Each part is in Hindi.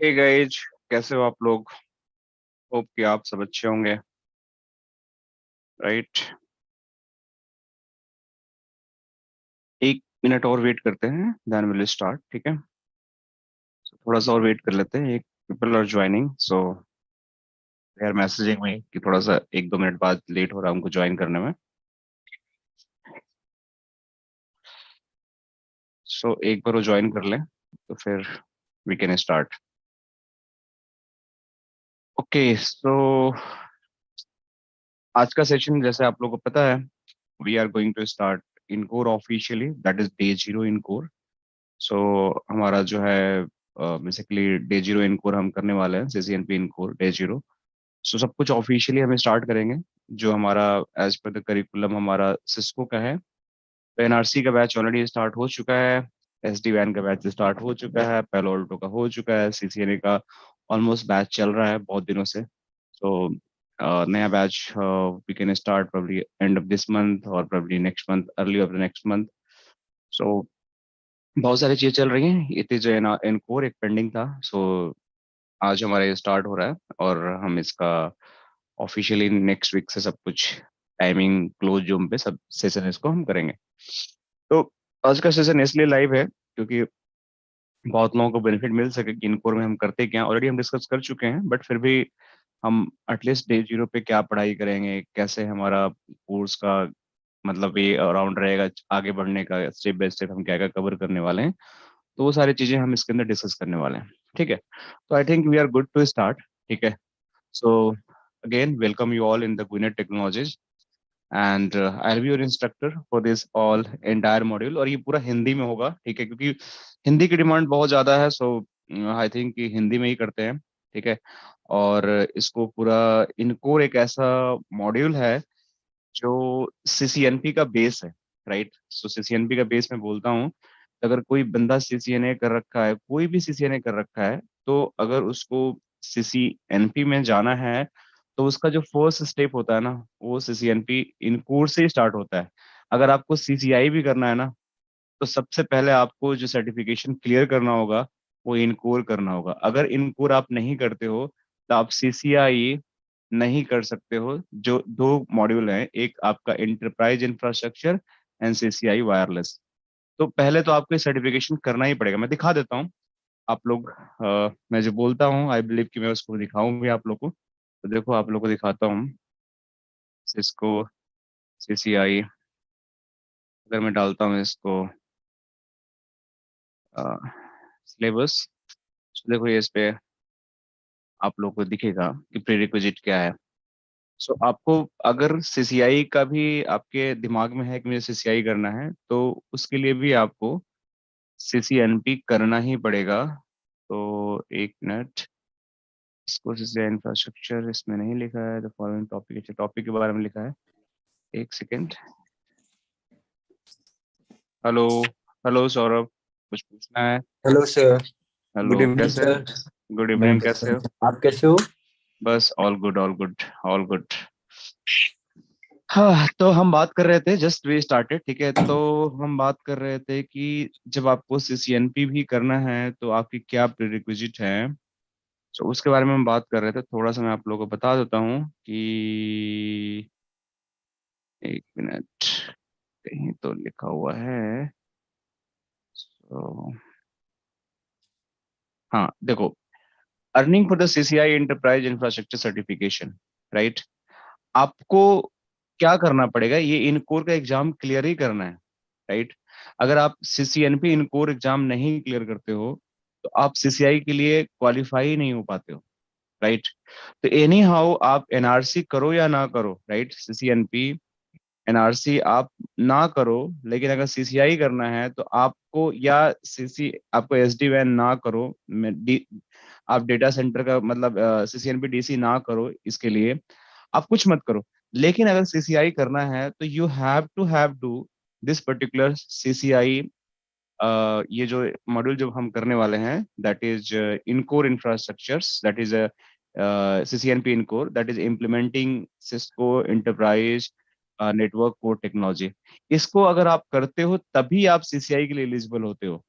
हे गाइज, कैसे हो आप लोग? होप कि आप सब अच्छे होंगे। राइट। एक मिनट और वेट करते हैं, देन विल स्टार्ट। ठीक है, थोड़ा सा और वेट कर लेते हैं। एक people are joining, so they are messaging me कि थोड़ा सा 1-2 मिनट बाद लेट हो रहा है उनको ज्वाइन करने में। सो एक बार वो ज्वाइन कर लें तो फिर we can start. Okay, so आज का सेशन जैसे आप लोगों को पता है, we are going to start ENCOR officially, that is day 0 ENCOR. So हमारा जो है बेसिकली डे 0 इन कोर हम करने वाले हैं, CCNP इन कोर डे 0। सो सब कुछ ऑफिशियली हम स्टार्ट करेंगे। जो हमारा एज पर द करिकुलम हमारा सिस्को का है, तो NRC का बैच ऑलरेडी स्टार्ट हो चुका है। SD-WAN का बैच स्टार्ट हो चुका है, पेलो ऑल्टो का हो चुका है, CCNA का ऑलमोस्ट बैच चल रहा है बहुत दिनों से। सो नया batch we can start probably end of this month और probably next month, early of the next month. So बहुत सारी चीजें चल रही हैं। इतने जो इन कोर एक पेंडिंग था, सो आज हमारा ये स्टार्ट हो रहा है और हम इसका ऑफिशियली नेक्स्ट वीक से सब कुछ टाइमिंग क्लोज जूम पे सब सेशन इसको हम करेंगे। तो आज का सेशन इसलिए लाइव है क्योंकि बहुत लोगों को बेनिफिट मिल सके कि इन कोर में हम करते क्या, ऑलरेडी हम डिस्कस कर चुके हैं, बट फिर भी हम एटलीस्ट डे 0 पे क्या पढ़ाई करेंगे, कैसे हमारा कोर्स का मतलब ये अराउंड रहेगा, आगे बढ़ने का स्टेप बाय स्टेप हम क्या क्या कवर करने वाले हैं, तो वो सारी चीजें हम इसके अंदर डिस्कस करने वाले हैं। ठीक है, तो I think we are good to start. ठीक है, so again welcome you all in the Gwinnett technologies and I be your instructor for this all entire module. और ये पूरा हिंदी में होगा, ठीक है, क्योंकि हिंदी की डिमांड बहुत ज़्यादा है। सो आई थिंक कि हिंदी में ही करते हैं। ठीक है, और इसको पूरा इनकोर एक ऐसा मॉड्यूल है जो CCNP का बेस है। राइट, सो CCNP का बेस मैं बोलता हूँ, अगर कोई बंदा CCNA कर रखा है, कोई भी CCNA कर रखा है, तो अगर उसको CCNP में जाना है तो उसका जो फर्स्ट स्टेप होता है ना, वो CCNP इन कोर्स से ही स्टार्ट होता है। अगर आपको CCI भी करना है ना, तो सबसे पहले आपको जो सर्टिफिकेशन क्लियर करना होगा वो इन कोर करना होगा। अगर इन कोर आप नहीं करते हो तो आप CCI नहीं कर सकते हो। जो दो मॉड्यूल हैं, एक आपका enterprise infrastructure and CCI wireless, तो पहले तो आपको सर्टिफिकेशन करना ही पड़ेगा। मैं दिखा देता हूँ आप लोग। मैं जो बोलता हूँ आई बिलीव कि मैं उसको दिखाऊं भी आप लोग को। तो देखो आप लोग को दिखाता हूँ। सिस्को CCI, अगर मैं डालता हूँ इसको सिलेबस, देखो ये इस पे आप लोग को दिखेगा कि प्रीरिक्विजिट क्या है। सो आपको अगर CCI का भी आपके दिमाग में है कि मुझे CCI करना है, तो उसके लिए भी आपको CCNP करना ही पड़ेगा। तो एक मिनट, इसको CCI इंफ्रास्ट्रक्चर इसमें नहीं लिखा है, द फॉलोइंग टॉपिक, अच्छा टॉपिक के बारे में लिखा है। एक सेकेंड। हेलो, हेलो सौरभ, कुछ पूछना है? Hello sir. Hello, good evening कैसे? सर। गुड मैं इवनिंग, बस, कैसे हो? आप कैसे हो? बस all good, all good, all good. हाँ, तो हम बात कर रहे थे, जस्ट वी स्टार्टेड। ठीक है, तो हम बात कर रहे थे कि जब आपको CCNP भी करना है तो आपकी क्या प्रीरिक्विजिट है। तो उसके बारे में हम बात कर रहे थे। थोड़ा सा मैं आप लोगों को बता देता हूँ कि एक मिनट, कहीं तो लिखा हुआ है। तो हाँ देखो, earning for the CCI enterprise infrastructure certification. Right, आपको क्या करना पड़ेगा, ये इन कोर का एग्जाम क्लियर ही करना है। राइट, अगर आप CCNP इन कोर एग्जाम नहीं क्लियर करते हो तो आप CCI के लिए क्वालिफाई ही नहीं हो पाते हो। राइट, तो एनी हाउ आप NRC करो या ना करो, राइट, CCNP NRC आप ना करो, लेकिन अगर CCI करना है तो आपको, या आपको SD-WAN ना करो, आप डेटा सेंटर का मतलब CCNP DC ना करो, इसके लिए आप कुछ मत करो। लेकिन अगर CCI करना है तो you have do this particular CCI। ये जो मॉड्यूल जो हम करने वाले हैं, that is ENCOR infrastructures, that is CCNP ENCOR, that is implementing Cisco enterprise network core technology. इसको अगर आप करते हो तभी आप CCI के लिए एलिजिबल होते हो।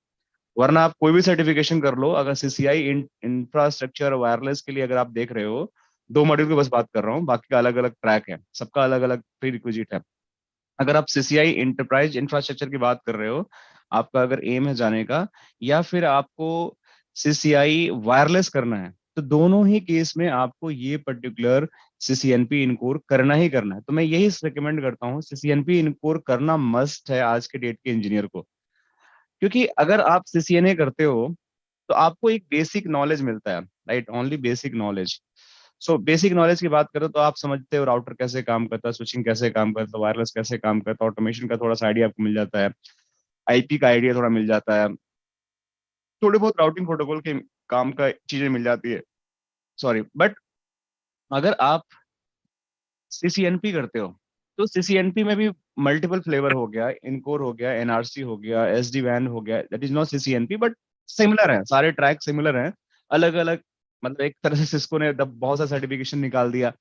वरना आप कोई भी सर्टिफिकेशन कर लो, अगर सीसीआई इंफ्रास्ट्रक्चर वायरलेस के लिए अगर आप देख रहे हो, 2 मॉड्यूल की बस बात कर रहा हूँ, बाकी का अलग अलग ट्रैक है, सबका अलग अलग प्री रिक्विजिट है। अगर आप सीसीआई इंटरप्राइज इंफ्रास्ट्रक्चर की बात कर रहे हो, आपका अगर एम है जाने का, या फिर आपको सीसीआई वायरलेस करना है, तो दोनों ही केस में आपको ये पर्टिकुलर सीसीएनपी इनकोर करना ही करना है। तो मैं यही रिकमेंड करता हूँ, सीसीएनपी इनकोर करना मस्ट है आज के डेट के इंजीनियर को। क्योंकि अगर आप सीसीएनए करते हो तो आपको एक बेसिक नॉलेज मिलता है, right, only basic knowledge. So basic knowledge की बात करो तो आप समझते हो राउटर कैसे काम करता है, स्विचिंग कैसे काम करता है, वायरलेस कैसे काम करता है, ऑटोमेशन का थोड़ा सा आइडिया आपको मिल जाता है, आईपी का आइडिया थोड़ा मिल जाता है, थोड़े बहुत राउटिंग प्रोटोकॉल के काम का चीजें मिल जाती है। सॉरी, बट अगर आप सीसीएनपी करते हो, तो सीसीएनपी में भी मल्टीपल फ्लेवर हो गया, इनकोर हो गया, एनआरसी हो गया, एसडी वैन हो गया, that is not CCNP, but similar है, सारे ट्रैक सिमिलर हैं, अलग अलग। मतलब एक तरह से सिस्को ने बहुत सा सर्टिफिकेशन निकाल दिया,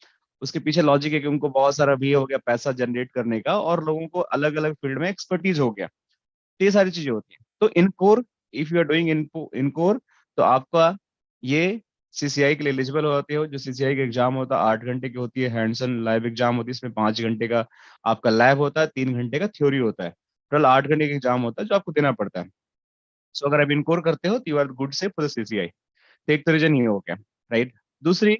उसके पीछे लॉजिक है कि उनको बहुत सारा भी हो गया पैसा जनरेट करने का, और लोगों को अलग अलग फील्ड में एक्सपर्टीज हो गया। तो ये सारी चीजें होती हैं। तो इनकोर, इफ यू आर डूइंग इनकोर, तो आपका ये सीसीआई के लिए एलिजिबल होते हो। जो सीसीआई का एग्जाम होता है 8 घंटे की होती है, हैंड्स-ऑन लाइव एग्जाम होती है, इसमें 5 घंटे का आपका लैब होता है, 3 घंटे का थ्योरी होता है, टोटल 8 घंटे का एग्जाम होता है जो आपको देना पड़ता है। सो अगर आप इनकोर करते हो तो यू आर गुड से फॉर द सीसीआई। तो एक तो रीजन ये हो गया, राइट। दूसरी,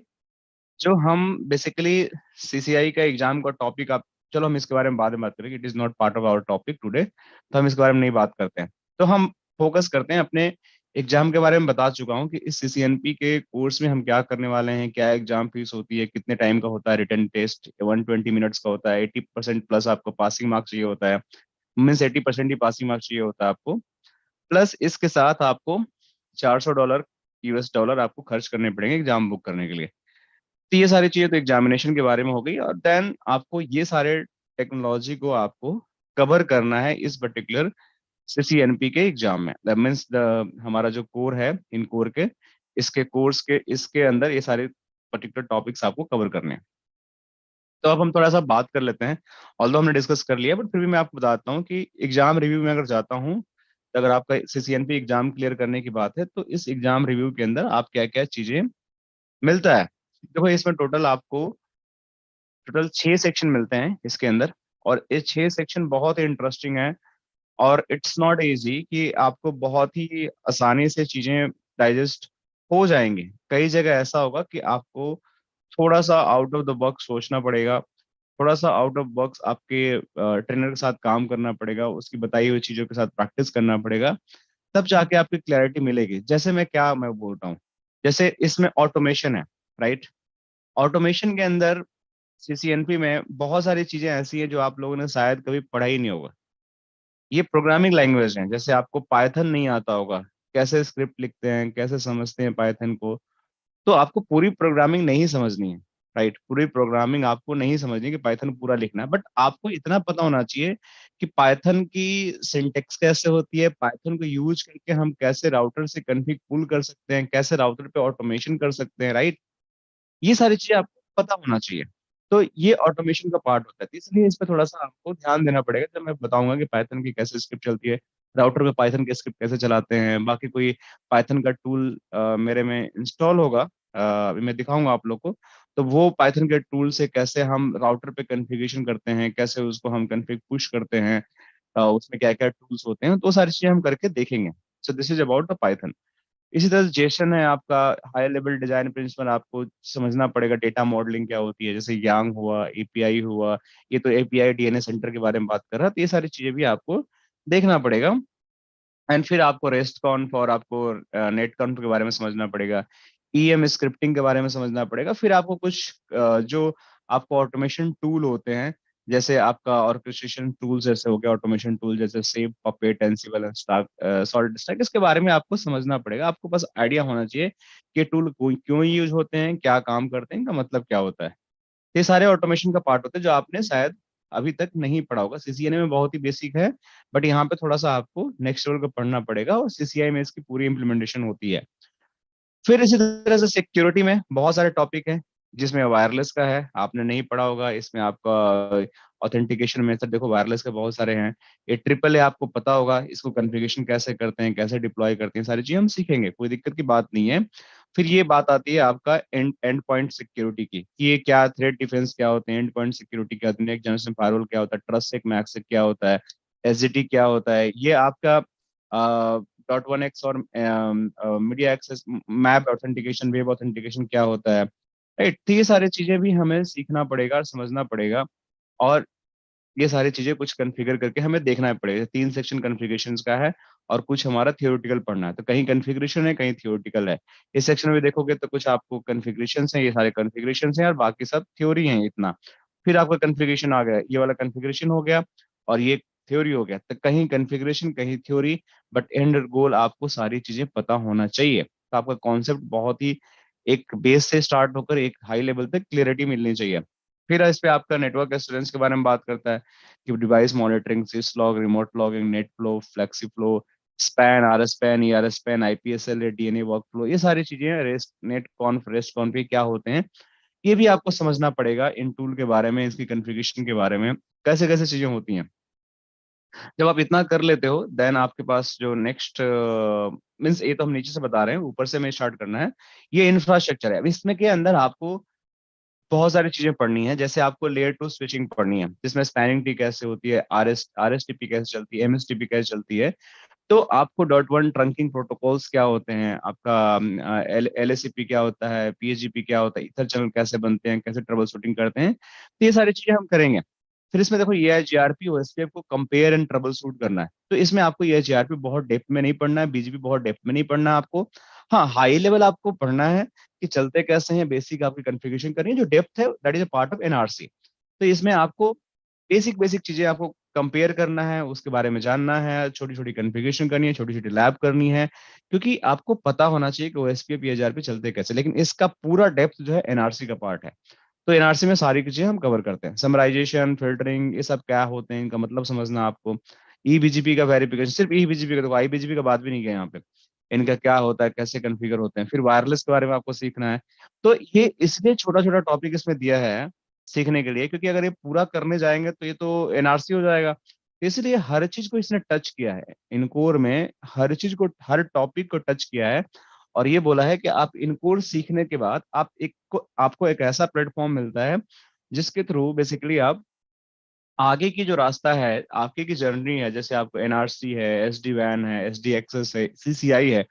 जो हम बेसिकली सीसीआई का एग्जाम का टॉपिक, आप चलो हम इसके बारे में बाद में बात करेंगे, it is not part of our topic today, तो हम इसके बारे में नहीं बात करते हैं। तो हम फोकस करते हैं अपने एग्जाम के बारे में। बता चुका हूँ कि इस सीसीएनपी के कोर्स में हम क्या करने वाले हैं, क्या एग्जाम फीस होती है, कितने टाइम का होता है, रिटन टेस्ट 120 मिनट्स का होता है, 80% प्लस आपको पासिंग मार्क्स चाहिए होता है, मीन्स 80% ही पासिंग मार्क्स चाहिए होता है आपको, प्लस इसके साथ आपको $400 यूएस डॉलर आपको खर्च करने पड़ेंगे एग्जाम बुक करने के लिए। तो ये सारी चीजें तो एग्जामिनेशन के बारे में हो गई, और देन आपको ये सारे टेक्नोलॉजी को आपको कवर करना है इस पर्टिकुलर सीसीएनपी के एग्जाम में। दैट मीन्स द हमारा जो कोर है, इन कोर के इसके कोर्स के इसके अंदर ये सारे पर्टिकुलर टॉपिक्स आपको कवर करने हैं। तो अब हम थोड़ा सा बात कर लेते हैं, ऑल्दो हमने डिस्कस कर लिया, बट फिर भी मैं आपको बताता हूँ कि एग्जाम रिव्यू में अगर जाता हूँ, तो अगर आपका सीसीएनपी एग्जाम क्लियर करने की बात है, तो इस एग्जाम रिव्यू के अंदर आप क्या क्या चीजें मिलता है। देखो इसमें टोटल 6 सेक्शन मिलते हैं इसके अंदर, और ये 6 सेक्शन बहुत ही इंटरेस्टिंग है, और इट्स नॉट इजी कि आपको बहुत ही आसानी से चीजें डाइजेस्ट हो जाएंगी। कई जगह ऐसा होगा कि आपको थोड़ा सा आउट ऑफ द बॉक्स सोचना पड़ेगा, थोड़ा सा आउट ऑफ बॉक्स आपके ट्रेनर के साथ काम करना पड़ेगा, उसकी बताई हुई चीजों के साथ प्रैक्टिस करना पड़ेगा, तब जाके आपकी क्लैरिटी मिलेगी। जैसे मैं बोल रहा हूँ, जैसे इसमें ऑटोमेशन है, राइट। ऑटोमेशन के अंदर सीसीएनपी में बहुत सारी चीजें ऐसी हैं जो आप लोगों ने शायद कभी पढ़ा ही नहीं होगा। ये प्रोग्रामिंग लैंग्वेज है, जैसे आपको पाइथन नहीं आता होगा, कैसे स्क्रिप्ट लिखते हैं, कैसे समझते हैं पाइथन को, तो आपको पूरी प्रोग्रामिंग नहीं समझनी है, राइट। पूरी प्रोग्रामिंग आपको नहीं समझनी कि पाइथन पूरा लिखना है, बट आपको इतना पता होना चाहिए कि पाइथन की सिंटेक्स कैसे होती है, पाइथन को यूज करके हम कैसे राउटर से कन्फिग पुल कर सकते हैं, कैसे राउटर पे ऑटोमेशन कर सकते हैं, राइट। ये सारी चीजें आपको पता होना चाहिए। तो ये ऑटोमेशन का पार्ट होता है, तो इसलिए इस पे थोड़ा सा आपको ध्यान देना पड़ेगा जब मैं बताऊंगा कि पाइथन की कैसे स्क्रिप्ट चलती है, राउटर पे पाइथन के स्क्रिप्ट कैसे चलाते हैं, बाकी कोई पाइथन का टूल मेरे में इंस्टॉल होगा, अभी मैं दिखाऊंगा आप लोग को। तो वो पाइथन के टूल से कैसे हम राउटर पे कॉन्फ़िगरेशन करते हैं, कैसे उसको हम कॉन्फ़िग पुश करते हैं, उसमें क्या क्या टूल्स होते हैं, तो सारी चीजें हम करके देखेंगे। So this is about the Python. इसी तरह जेसन है आपका, हाई लेवल डिजाइन प्रिंसिपल, आपको समझना पड़ेगा डेटा मॉडलिंग क्या होती है, जैसे यांग हुआ, एपीआई हुआ, ये तो एपीआई डीएनए सेंटर के बारे में बात कर रहा है, तो ये सारी चीजें भी आपको देखना पड़ेगा। एंड फिर आपको रेस्ट कॉन्फ और आपको नेट कॉन्फ के बारे में समझना पड़ेगा, ईएम स्क्रिप्टिंग के बारे में समझना पड़ेगा। फिर आपको कुछ जो आपको ऑटोमेशन टूल होते हैं, जैसे आपका ऑर्केस्ट्रेशन टूल जैसे हो गया, ऑटोमेशन टूल जैसे save, Puppet, Ansible and stark, solid stack, इसके बारे में आपको समझना पड़ेगा। आपको बस आइडिया होना चाहिए कि टूल क्यों यूज होते हैं, क्या काम करते हैं, इनका मतलब क्या होता है। ये सारे ऑटोमेशन का पार्ट होते हैं जो आपने शायद अभी तक नहीं पढ़ा होगा। सीसीएनए में बहुत ही बेसिक है, बट यहाँ पे थोड़ा सा आपको नेक्स्ट लेवल का पढ़ना पड़ेगा, और सीसीआई में इसकी पूरी इंप्लीमेंटेशन होती है। फिर इसी तरह से सिक्योरिटी में बहुत सारे टॉपिक हैं, जिसमें वायरलेस का है, आपने नहीं पढ़ा होगा। इसमें आपका ऑथेंटिकेशन मेथड देखो वायरलेस के बहुत सारे हैं। ये ट्रिपल ए आपको पता होगा, इसको कॉन्फ़िगरेशन कैसे करते हैं, कैसे डिप्लॉय करते हैं, सारी चीजें हम सीखेंगे, कोई दिक्कत की बात नहीं है। फिर ये बात आती है आपका एंड पॉइंट सिक्योरिटी की, कि ये क्या थ्रेट डिफेंस क्या होते हैं, एंड पॉइंट सिक्योरिटी क्या होती है, नेक्स्ट जनरेशन फायरवॉल क्या होता है, ट्रस्ट सेक मैक्स क्या होता है, एसडीटी क्या होता है, ये आपका डॉट वन एक्स और media access map authentication, web authentication क्या होता है, राइट। तो ये सारी चीजें भी हमें सीखना पड़ेगा और समझना पड़ेगा। और ये सारी चीजें कुछ कॉन्फ़िगर करके हमें देखना पड़ेगा। 3 सेक्शन कॉन्फ़िगरेशंस का है और कुछ हमारा थियोरेटिकल पढ़ना है। तो कहीं कॉन्फ़िगरेशन है, कहीं थियोरेटिकल है। इस सेक्शन में देखोगे तो कुछ आपको कॉन्फ़िगरेशंस हैं, ये सारे कॉन्फ़िगरेशंस हैं और बाकी सब थ्योरी है इतना। फिर आपका कॉन्फ़िगरेशन आ गया, ये वाला कॉन्फ़िगरेशन हो गया और ये थ्योरी हो गया। तो कहीं कॉन्फ़िगरेशन, कहीं थ्योरी, बट एंड गोल आपको सारी चीजें पता होना चाहिए। तो आपका कॉन्सेप्ट बहुत ही एक बेस से स्टार्ट होकर एक हाई लेवल तक क्लियरिटी मिलनी चाहिए। फिर इस पे आपका नेटवर्क एश्योरेंस के बारे में बात करता है कि device monitoring, syslog, remote logging, NetFlow, flexi flow, SPAN, R SPAN, E R SPAN, IPSL, DNA workflow, ये सारी चीजें REST NETCONF RESTCONF क्या होते हैं, ये भी आपको समझना पड़ेगा। इन टूल के बारे में, इसकी कॉन्फ़िगरेशन के बारे में, कैसे कैसे चीजें होती हैं। जब आप इतना कर लेते हो देन आपके पास जो नेक्स्ट मीन्स, ये तो हम नीचे से बता रहे हैं, ऊपर से हमें स्टार्ट करना है। ये इंफ्रास्ट्रक्चर है। अब इसमें के अंदर आपको बहुत सारी चीजें पढ़नी है। जैसे आपको लेयर टू स्विचिंग पढ़नी है, जिसमें स्पैनिंग ट्री कैसे होती है, आरएसटीपी कैसे चलती है, एमएसटीपी कैसे चलती है। तो आपको डॉट वन ट्रंकिंग प्रोटोकॉल्स क्या होते हैं, आपका एलएसीपी क्या होता है, पीएचजीपी क्या होता है, इथर चैनल कैसे बनते हैं, कैसे ट्रबल शूटिंग करते हैं, तो ये सारी चीजें हम करेंगे। फिर इसमें देखो ये जीआरपी ओएसपीएफ को कंपेयर एंड ट्रबल शूट करना है। तो इसमें आपको ये जीआरपी बहुत डेप्थ में नहीं पढ़ना है, बीजीपी बहुत डेप्थ में नहीं पढ़ना है आपको। हाँ, हाई लेवल आपको पढ़ना है कि चलते कैसे हैं, बेसिक आपकी कॉन्फ़िगरेशन करनी है। जो डेप्थ है that is a part of NRC. तो इसमें आपको बेसिक बेसिक चीजें आपको कंपेयर करना है, उसके बारे में जानना है, छोटी छोटी कॉन्फ़िगरेशन करनी है, छोटी छोटी लैब करनी है, क्योंकि आपको पता होना चाहिए कि ओएसपी पीएचआरपी चलते कैसे। लेकिन इसका पूरा डेप्थ जो है एनआरसी का पार्ट है। तो एनआरसी में सारी चीजें हम कवर करते हैं। समराइजेशन, फिल्टरिंग, ये सब क्या होते हैं, इनका मतलब समझना आपको। ईबीजीपी का वेरिफिकेशन, सिर्फ ईबीजीपी का, तो आईबीजीपी का बात भी नहीं किया यहाँ पे। इनका क्या होता है, कैसे कॉन्फ़िगर होते हैं। फिर वायरलेस के बारे में आपको सीखना है। तो ये इसलिए छोटा छोटा टॉपिक इसमें दिया है सीखने के लिए, क्योंकि अगर ये पूरा करने जाएंगे तो ये तो एनआरसी हो जाएगा। तो इसलिए हर चीज को इसने टच किया है इनकोर में, हर चीज को, हर टॉपिक को टच किया है। और ये बोला है कि आप इनकोर सीखने के बाद आप आपको एक ऐसा प्लेटफॉर्म मिलता है जिसके थ्रू बेसिकली आप आगे की जो रास्ता है, आपकी की जर्नी है, जैसे आपको एनआरसी है, एसडी वैन है, एसडी एक्सेस है, सीसीआई है,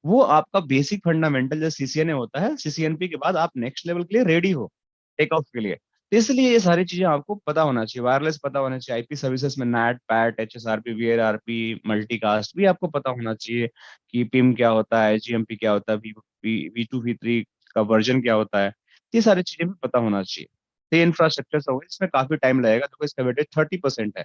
वो आपका बेसिक फंडामेंटल जो सीसीएनए होता है, सीसीएनपी के बाद आप नेक्स्ट लेवल के लिए रेडी हो टेक ऑफ के लिए। तो इसलिए ये सारी चीजें आपको पता होना चाहिए। वायरलेस पता होना चाहिए, आईपी सर्विसेज में NAT, PAT, HSRP, VRRP, multicast भी आपको पता होना चाहिए कि पिम क्या होता है, जीएमपी क्या होता है, वी2 वी3 का वर्जन क्या होता है। ये सारी चीजें भी पता होना चाहिए। तो ये इंफ्रास्ट्रक्चर होगा, इसमें काफी टाइम लगेगा। देखो इसका वेटेज 30% है,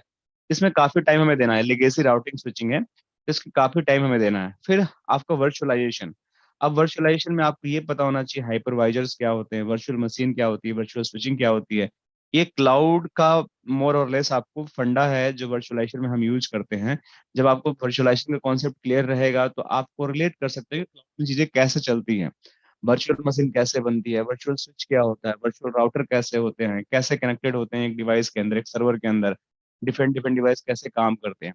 इसमें काफी टाइम हमें देना है। लेगेसी राउटिंग स्विचिंग है, इसकी काफी टाइम हमें देना है। फिर आपका वर्चुअलाइजेशन। अब वर्चुअलाइजेशन में आपको ये पता होना चाहिए हाइपरवाइजर्स क्या होते हैं, वर्चुअल मशीन क्या होती है, वर्चुअल स्विचिंग क्या होती है। ये क्लाउड का मोर और लेस आपको फंडा है जो वर्चुअलाइजेशन में हम यूज करते हैं। जब आपको वर्चुअलाइजेशन का कॉन्सेप्ट क्लियर रहेगा तो आप कोरिलेट कर सकते हैं कि क्लाउड में चीजें कैसे चलती हैं, वर्चुअल मशीन कैसे बनती है, वर्चुअल स्विच क्या होता है, वर्चुअल राउटर कैसे होते हैं, कैसे कनेक्टेड होते हैं एक डिवाइस के अंदर, एक सर्वर के अंदर, डिफरेंट डिफरेंट डिवाइस कैसे काम करते हैं।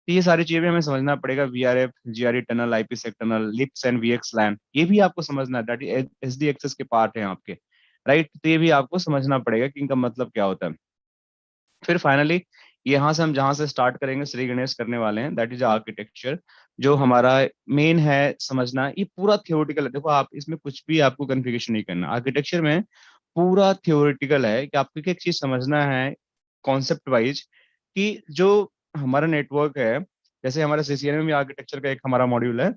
तो ये सारी चीजें भी हमें समझना पड़ेगा। VRF, GRE tunnel, IPsec tunnel, लिप्स एंड वीएक्स लैन, ये भी आपको समझना है, दैट एसडी एक्सेस के पार्ट है आपके, राइट। तो ये भी आपको समझना पड़ेगा कि इनका मतलब क्या होता है। फिर फाइनली यहाँ से हम जहाँ से स्टार्ट करेंगे, श्री गणेश करने वाले हैं, दैट इज आर्किटेक्चर, जो हमारा मेन है समझना। ये पूरा थियोरेटिकल है। देखो आप इसमें कुछ भी आपको कन्फिगरेशन नहीं करना। आर्किटेक्चर में पूरा थियोरेटिकल है कि आपको एक चीज समझना है कॉन्सेप्ट वाइज, कि जो हमारा नेटवर्क है, जैसे हमारे सीसीएन में भी आर्किटेक्चर का एक हमारा मॉड्यूल है,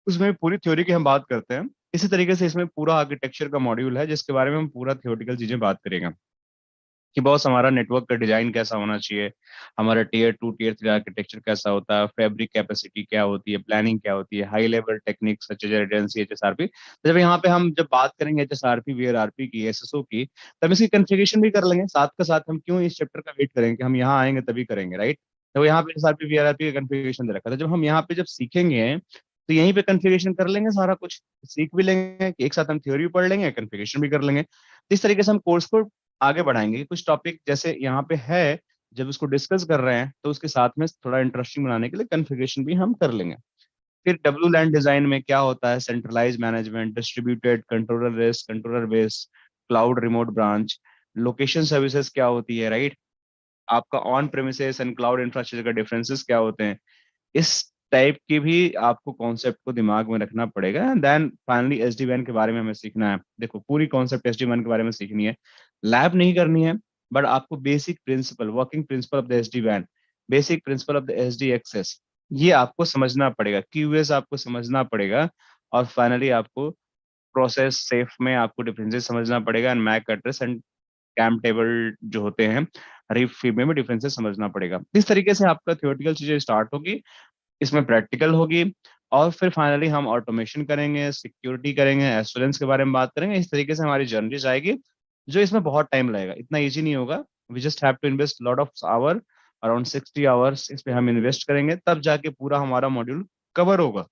उसमें पूरी थ्योरी की हम बात करते हैं। इसी तरीके से इसमें पूरा आर्किटेक्चर का मॉड्यूल है जिसके बारे में हम पूरा थियोरेटिकल चीजें बात करेंगे कि बॉस हमारा नेटवर्क का डिजाइन कैसा होना चाहिए, हमारा टीयर 2 टीयर 3 आर्किटेक्चर कैसा होता है, फैब्रिक कैपेसिटी क्या होती है, प्लानिंग क्या होती है, high level techniques such as redundancy, HSRP. तो जब यहाँ पे हम जब बात करेंगे एचएसआरपी, वीआरआरपी की, एसएसओ की, तब इसकी कॉन्फ़िगरेशन भी कर लेंगे साथ का साथ। हम क्यों इस चैप्टर का वेट करेंगे कि हम यहाँ आएंगे तभी करेंगे, राइट। तो यहाँ पे एचएसआरपी वीआरआरपी का कॉन्फ़िगरेशन दे रखा था। जब हम यहाँ पे जब सीखेंगे तो यहीं पे कॉन्फ़िगरेशन कर लेंगे, सारा कुछ सीख भी लेंगे कि एक साथ हम थ्योरी पढ़ लेंगे, कॉन्फ़िगरेशन भी कर लेंगे। तो इस तरीके से हम कोर्स को आगे बढ़ाएंगे। कुछ टॉपिक जैसे यहाँ पे है, जब उसको डिस्कस कर रहे हैं तो उसके साथ में थोड़ा इंटरेस्टिंग बनाने के लिए कॉन्फ़िगरेशन भी हम कर लेंगे। फिर डब्ल्यू लैन डिजाइन में क्या होता है, centralise management, distributed, controller risk, controller base, cloud, remote branch, location services क्या होती है, राइट, आपका on premises and cloud infrastructure का डिफरेंसेस क्या होते हैं, इस टाइप की भी आपको कॉन्सेप्ट को दिमाग में रखना पड़ेगा। देन फाइनली एसडी वैन के बारे में हमें सीखना है। देखो पूरी कॉन्सेप्ट एसडी वैन के बारे में सीखनी है, लैब नहीं करनी है, बट आपको basic principle, working principle of the SD वैन, basic principle of the SD access, ये आपको समझना पड़ेगा, क्यूएस आपको समझना पड़ेगा, और फाइनली आपको प्रोसेस सेफ में आपको डिफरेंसेस समझना पड़ेगा, and MAC address and CAM table जो होते हैं हरीफ फीड में डिफरेंसेस समझना पड़ेगा। इस तरीके से आपका थियोरेटिकल चीजें स्टार्ट होगी, इसमें प्रैक्टिकल होगी, और फिर फाइनली हम ऑटोमेशन करेंगे, सिक्योरिटी करेंगे, एश्योरेंस के बारे में बात करेंगे। इस तरीके से हमारी जर्नी जाएगी, जो इसमें बहुत टाइम लगेगा, इतना इजी नहीं होगा। We just have to invest lot of our, around 60 hours इस पे हम इन्वेस्ट करेंगे, तब जाके पूरा हमारा मॉड्यूल कवर होगा।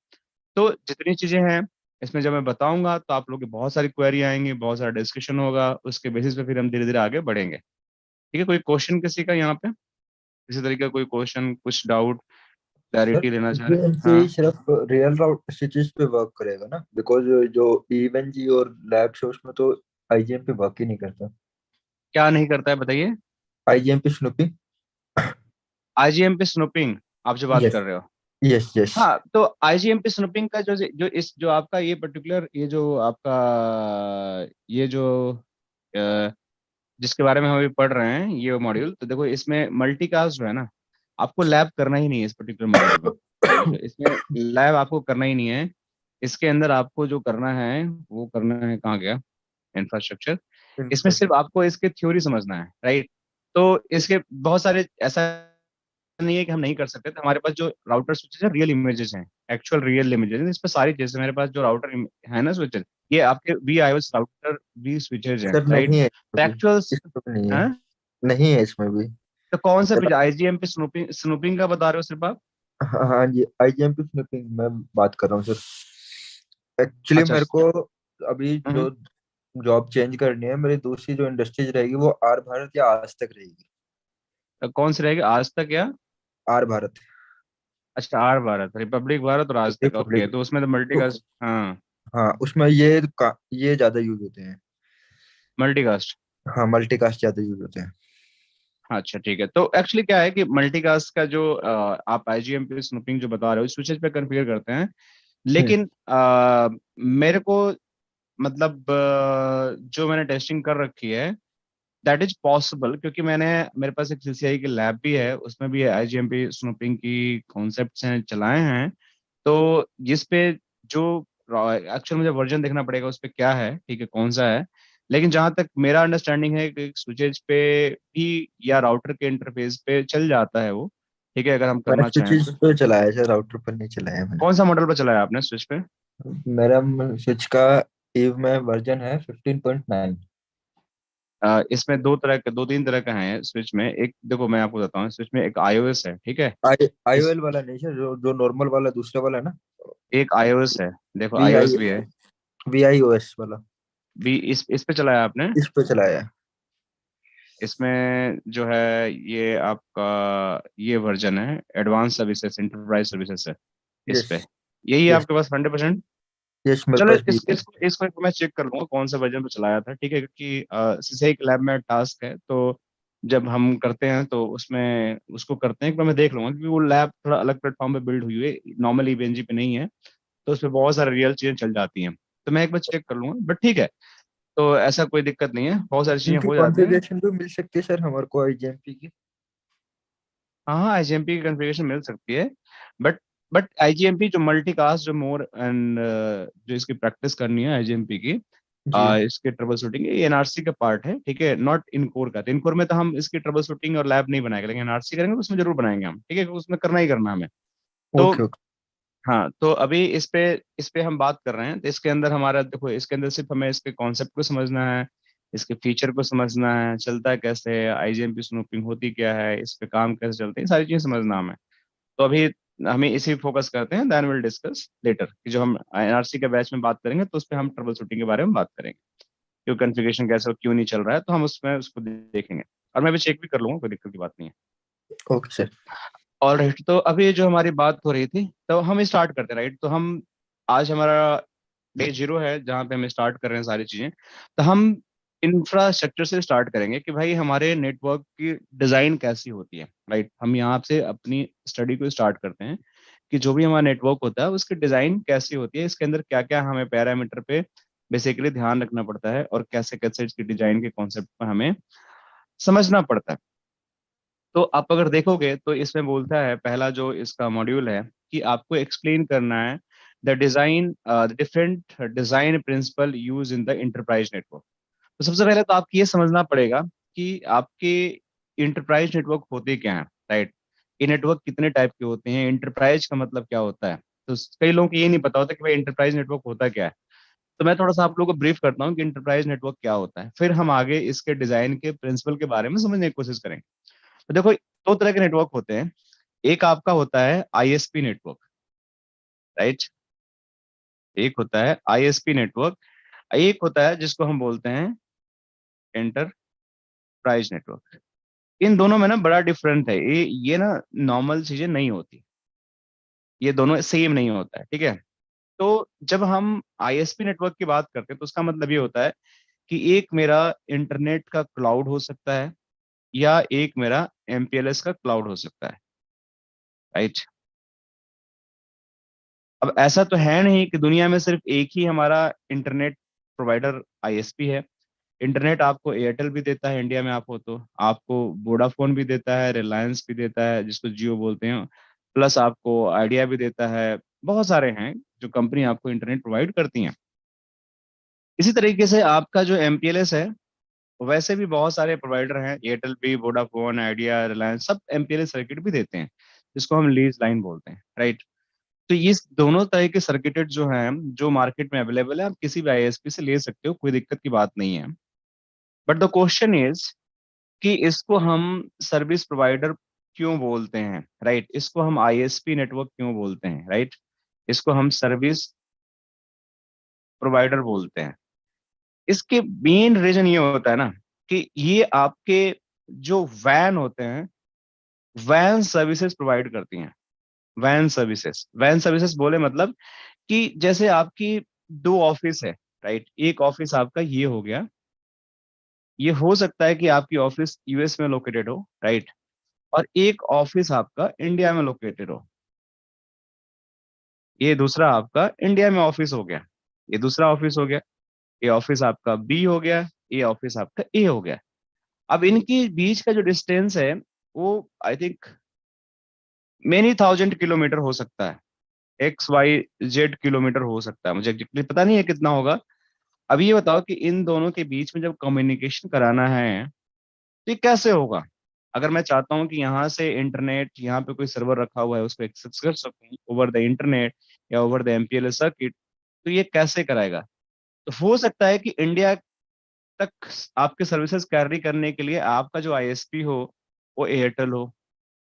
तो जितनी चीजें हैं इसमें जब मैं बताऊंगा तो आप लोग की बहुत सारी क्वेरी आएंगी, बहुत सारा डिस्कशन होगा, उसके बेसिस पे फिर हम धीरे धीरे आगे बढ़ेंगे। ठीक है, कोई क्वेश्चन किसी का यहाँ पे, किसी तरीके का कोई क्वेश्चन, कुछ डाउट, सर क्लैरिटी लेना चाह रहे हैं? आईजीएमपी हाँ, सिर्फ रियल राउट स्विचेस पे वर्क करेगा ना, बिकॉज जो इवन जी और लैब शोस में तो आईजीएमपी वर्क ही नहीं करता। क्या नहीं करता है बताइए? IGMP snooping. आईजीएमपी स्नूपिंग आप जो बात यस, कर रहे हो? Yes, yes. हाँ, तो आईजीएमपी स्नूपिंग का जो आपका ये पर्टिकुलर, ये जो आपका ये जो अ, जिसके बारे में हम अभी पढ़ रहे हैं ये मॉड्यूल, तो देखो इसमें मल्टीकास्ट जो है ना, आपको लैब करना ही नहीं है इस पर्टिकुलर मॉड्यूल में। तो इसमें लैब आपको करना ही नहीं है। इसके अंदर आपको जो करना है वो करना है, कहाँ गया इंफ्रास्ट्रक्चर, इसमें सिर्फ इंफ्रास्ट्रक्चर। आपको इसके थ्योरी समझना है, राइट। तो इसके बहुत सारे, ऐसा नहीं है कि हम नहीं कर सकते, तो हमारे पास जो राउटर स्विचेस है रियल इमेजेस हैं, एक्चुअल रियल इमेजेस, इस पर सारी चीजें मेरे पास जो राउटर है ना स्विचेस, ये आपके V IOS router V switches हैं, सर राइट। नहीं है तो इसमें भी। एक्चुअल, इसमें भी नहीं है। नहीं है इसमें भी। तो कौन सा सर, आईजीएमपी स्नूपिंग स्नूपिंग का बता रहे हो सिर्फ आप? हाँ हाँ जी, आईजीएमपी स्नूपिंग मैं बात कर रहा हूँ सर। एक्चुअली अच्छा। मेरे को अभी हम्म। जो जॉब चेंज करनी है, मेरी दूसरी जो इंडस्ट्रीज रहेगी वो आर भारत या आज तक रहेगी। तो कौन सी रहेगी, आज तक या? आर भारत। अच्छा, आर भारत, रिपब्लिक भारत और आज तक, ओके, रिपब्लिक। तो उसमें तो मल्टीकास्ट, हाँ। हाँ, उसमें ये ज्यादा यूज होते हैं। मल्टीकास्ट। हाँ, मल्टीकास्ट ज्यादा यूज होते हैं। अच्छा ठीक है, तो एक्चुअली क्या है कि मल्टीकास्ट का जो आप आईजीएमपी स्नूपिंग जो बता रहे हो स्विचेस पे कॉन्फ़िगर करते हैं, हम्म। लेकिन मेरे को मतलब जो मैंने टेस्टिंग कर रखी है दैट इज पॉसिबल, क्योंकि मेरे पास एक सीसीआई की लैब भी है, उसमें भी आईजीएमपी स्नूपिंग की कॉन्सेप्ट्स हैं, चलाए हैं। तो जिस पे जो एक्चुअल मुझे वर्जन देखना पड़ेगा उस पे क्या है, ठीक है, कौन सा है। लेकिन जहां तक मेरा अंडरस्टैंडिंग है कि स्विचेज पे भी या राउटर के इंटरफेस पे चल जाता है वो, ठीक है, अगर हम मैंने करना चाहें स्विचेस तो। पे चलाया है सर, राउटर पर नहीं चलाया मैंने। कौन सा मॉडल पे चलाया आपने स्विच पे? मेरा स्विच का ईव में वर्जन है 15.9। इसमें दो तीन तरह का है स्विच में। एक देखो मैं आपको बताता हूँ, स्विच में एक आईओएस है, ठीक है। आई इस आईओएल वाला नहीं सर, जो जो नॉर्मल वाला दूसरा वाला है ना। एक आईओएस है, देखो वी आईओएस आई भी है। वी आई ओ एस वाला। भी इस पे चलाया आपने? इस पे चलाया है। इसमें जो है ये आपका ये वर्जन है, एडवांस सर्विसेज, इंटरप्राइज सर्विसेज है इस यस, पे। यही है यस, आपके पास 100%? यस, मेरे चलो पास भी है। इसको मैं चेक कर लूंगा कौन सा वर्जन पे चलाया था, ठीक है, क्योंकि सीसीआई के लैब में टास्क है, तो जब हम करते हैं तो उसमें उसको करते हैं, एक बार मैं देख लूंगा, क्योंकि वो लैब थोड़ा अलग प्लेटफॉर्म पे बिल्ड हुई है, नॉर्मल ईबीएनजी पे नहीं है, तो उसमें बहुत सारी रियल चीजें चल जाती हैं। तो मैं एक बार चेक कर लूंगा, बट ठीक है, तो ऐसा कोई दिक्कत नहीं है, बहुत सारी चीजें इनकी हो जाती हैं। कॉन्फ़िगरेशन भी मिल सकती है सर हमारे को आईजीएमपी की। हाँ हाँ, आईजीएमपी की कॉन्फ़िगरेशन मिल सकती है, बट आईजीएमपी जो मल्टीकास्ट जो मोर एंड जो इसकी प्रैक्टिस करनी है आईजीएमपी की, जी। इसके ट्रबल शूटिंग, ये एनआरसी का पार्ट है, ठीक है, नॉट इन कोर का। तो इन कोर में तो हम इसकी ट्रबल शूटिंग और लैब नहीं बनाएंगे, लेकिन एनआरसी करेंगे तो उसमें जरूर बनाएंगे हम, ठीक है, क्योंकि उसमें करना ही करना हमें। तो ओके, ओके। हाँ, तो अभी इस पे हम बात कर रहे हैं, तो इसके अंदर हमारा देखो, इसके अंदर सिर्फ हमें इसके कॉन्सेप्ट को समझना है, इसके फीचर को समझना है, चलता है कैसे है, आईजीएमपी स्नूपिंग होती क्या है, इस पे काम कैसे चलते हैं, सारी चीजें समझना हमें। तो अभी हमें इसी फोकस करते हैं, देन विल डिस्कस लेटर, कि जो हम एनआरसी के बैच में बात करेंगे तो उस पर हम ट्रबल शूटिंग के बारे में बात करेंगे, क्यों कॉन्फ़िगरेशन कैसे और क्यों नहीं चल रहा है, तो हम उसमें उसको देखेंगे, और मैं भी चेक भी कर लूंगा, कोई दिक्कत की बात नहीं है। Okay sir. ऑलराइट, तो अभी जो हमारी बात हो रही थी, तो हम स्टार्ट करते हैं, राइट। तो हम आज हमारा डे जीरो है जहाँ पे हम स्टार्ट कर रहे हैं सारी चीजें। तो हम इंफ्रास्ट्रक्चर से स्टार्ट करेंगे कि भाई हमारे नेटवर्क की डिजाइन कैसी होती है, राइट। हम यहाँ से अपनी स्टडी को स्टार्ट करते हैं कि जो भी हमारा नेटवर्क होता है उसकी डिजाइन कैसी होती है, इसके अंदर क्या क्या हमें पैरामीटर पे बेसिकली ध्यान रखना पड़ता है, और कैसे कैसे इसकी डिजाइन के कॉन्सेप्ट पर हमें समझना पड़ता है। तो आप अगर देखोगे तो इसमें बोलता है, पहला जो इसका मॉड्यूल है, कि आपको एक्सप्लेन करना है the design, the different design principal use in the enterprise network. तो सबसे पहले तो आपको ये समझना पड़ेगा कि आपके इंटरप्राइज नेटवर्क होते क्या हैं, राइट। ये नेटवर्क कितने टाइप के होते हैं, इंटरप्राइज का मतलब क्या होता है। तो कई लोगों को ये नहीं पता होता कि भाई इंटरप्राइज नेटवर्क होता क्या है। तो मैं थोड़ा सा आप लोगों को ब्रीफ करता हूँ कि इंटरप्राइज नेटवर्क क्या होता है, फिर हम आगे इसके डिजाइन के प्रिंसिपल के बारे में समझने की कोशिश करेंगे। तो देखो, दो तरह के नेटवर्क होते हैं। एक आपका होता है आईएसपी नेटवर्क, राइट। एक होता है आईएसपी नेटवर्क, एक होता है जिसको हम बोलते हैं एंटरप्राइज नेटवर्क। इन दोनों में ना बड़ा डिफरेंट है, ये ना नॉर्मल चीजें नहीं होती, ये दोनों सेम नहीं होता है, ठीक है। तो जब हम आईएसपी नेटवर्क की बात करते हैं तो उसका मतलब ये होता है कि एक मेरा इंटरनेट का क्लाउड हो सकता है, या एक मेरा एमपीएलएस का क्लाउड हो सकता है, राइट। अब ऐसा तो है नहीं कि दुनिया में सिर्फ एक ही हमारा इंटरनेट प्रोवाइडर आईएसपी है। इंटरनेट आपको एयरटेल भी देता है, इंडिया में आप हो तो आपको वोडाफोन भी देता है, रिलायंस भी देता है जिसको जियो बोलते हैं, प्लस आपको आइडिया भी देता है। बहुत सारे हैं जो कंपनी आपको इंटरनेट प्रोवाइड करती हैं। इसी तरीके से आपका जो एमपीएलएस है, वैसे भी बहुत सारे प्रोवाइडर हैं, एयरटेल भी, वोडाफोन, आइडिया, रिलायंस, सब एमपीएलएस सर्किट भी देते हैं, जिसको हम लीज लाइन बोलते हैं, राइट। तो ये दोनों तरह के सर्किटेड जो हैं, जो मार्केट में अवेलेबल है, आप किसी भी आईएसपी से ले सकते हो, कोई दिक्कत की बात नहीं है। बट द क्वेश्चन इज कि इसको हम सर्विस प्रोवाइडर क्यों बोलते हैं, राइट। इसको हम आईएसपी नेटवर्क क्यों बोलते हैं, राइट। इसको हम सर्विस प्रोवाइडर बोलते हैं। इसके मेन रीजन ये होता है ना, कि ये आपके जो वैन होते हैं, वैन सर्विसेज प्रोवाइड करती हैं। वैन सर्विसेज बोले मतलब कि जैसे आपकी दो ऑफिस है, राइट। एक ऑफिस आपका ये हो गया, ये हो सकता है कि आपकी ऑफिस यूएस में लोकेटेड हो, राइट। और एक ऑफिस आपका इंडिया में लोकेटेड हो। ये दूसरा आपका इंडिया में ऑफिस हो गया, ये दूसरा ऑफिस हो गया, ये ऑफिस आपका बी हो गया, ये ऑफिस आपका ए हो गया। अब इनके बीच का जो डिस्टेंस है, वो I think many thousand kilometre हो सकता है, XYZ किलोमीटर हो सकता है, मुझे एग्जैक्टली पता नहीं है कितना होगा। अब ये बताओ कि इन दोनों के बीच में जब कम्युनिकेशन कराना है तो ये कैसे होगा। अगर मैं चाहता हूँ कि यहाँ से इंटरनेट, यहाँ पे कोई सर्वर रखा हुआ है उसको एक्सेस कर सकूँ ओवर द इंटरनेट या ओवर द एमपीएलएस सर्किट, तो ये कैसे कराएगा। तो हो सकता है कि इंडिया तक आपके सर्विसेज कैरी करने के लिए आपका जो आईएसपी हो, वो एयरटेल हो,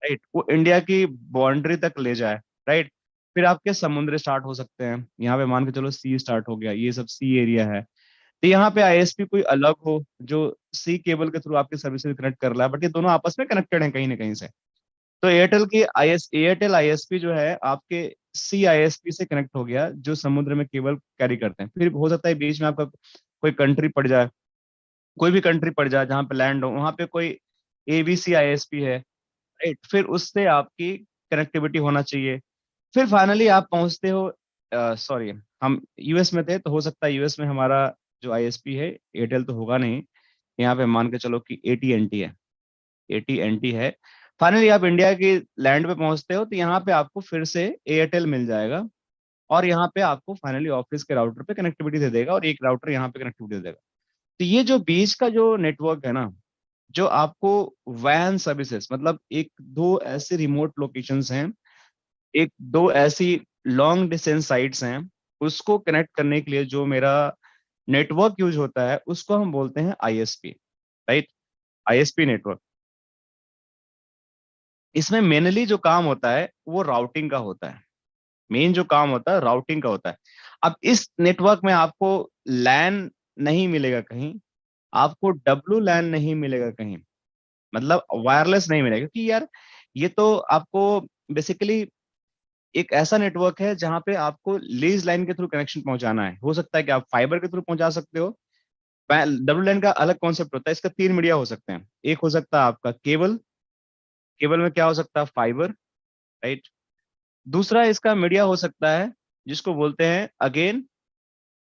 राइट, वो इंडिया की बाउंड्री तक ले जाए, राइट। फिर आपके समुद्र स्टार्ट हो सकते हैं, यहाँ पे मान के चलो सी स्टार्ट हो गया, ये सब सी एरिया है। तो यहाँ पे आईएसपी कोई अलग हो जो सी केबल के थ्रू आपकी सर्विसेज कनेक्ट कर रहा है, बट ये दोनों आपस में कनेक्टेड हैं कहीं ना कहीं से। तो एयरटेल आईएसपी जो है आपके सी आईएसपी से कनेक्ट हो गया, जो समुद्र में केबल कैरी करते हैं। फिर हो सकता है बीच में आपका कोई कंट्री पड़ जाए, कोई भी कंट्री पड़ जाए जहाँ पे लैंड हो, वहाँ पे कोई एबीसी आईएसपी है, राइट। फिर उससे आपकी कनेक्टिविटी होना चाहिए। फिर फाइनली आप पहुंचते हो, सॉरी, हम यूएस में थे तो हो सकता है यूएस में हमारा जो आईएसपी है, एयरटेल तो होगा नहीं, यहाँ पे मान के चलो कि एटीएनटी है, एटीएनटी है। फाइनली आप इंडिया की लैंड पे पहुंचते हो तो यहाँ पे आपको फिर से एयरटेल मिल जाएगा, और यहाँ पे आपको फाइनली ऑफिस के राउटर पे कनेक्टिविटी दे देगा, और एक राउटर यहाँ पे कनेक्टिविटी दे देगा। तो ये जो बीच का जो नेटवर्क है ना, जो आपको वैन सर्विसेज, मतलब एक दो ऐसे रिमोट लोकेशंस हैं, एक दो ऐसी लॉन्ग डिस्टेंस साइट्स हैं, उसको कनेक्ट करने के लिए जो मेरा नेटवर्क यूज होता है, उसको हम बोलते हैं आईएसपी, राइट। ISP network. इसमें मेनली जो काम होता है वो राउटिंग का होता है। मेन जो काम होता है राउटिंग का होता है। अब इस नेटवर्क में आपको लैन नहीं मिलेगा कहीं, आपको डब्लू लैन नहीं मिलेगा कहीं, मतलब वायरलेस नहीं मिलेगा, क्योंकि यार ये तो आपको बेसिकली एक ऐसा नेटवर्क है जहां पे आपको लीज लाइन के थ्रू कनेक्शन पहुंचाना है। हो सकता है कि आप फाइबर के थ्रू पहुंचा सकते हो। डब्लू लाइन का अलग कॉन्सेप्ट होता है, इसका 3 मीडिया हो सकते हैं। एक हो सकता है आपका केबल, केबल में क्या हो सकता है, फाइबर, राइट। दूसरा इसका मीडिया हो सकता है जिसको बोलते हैं again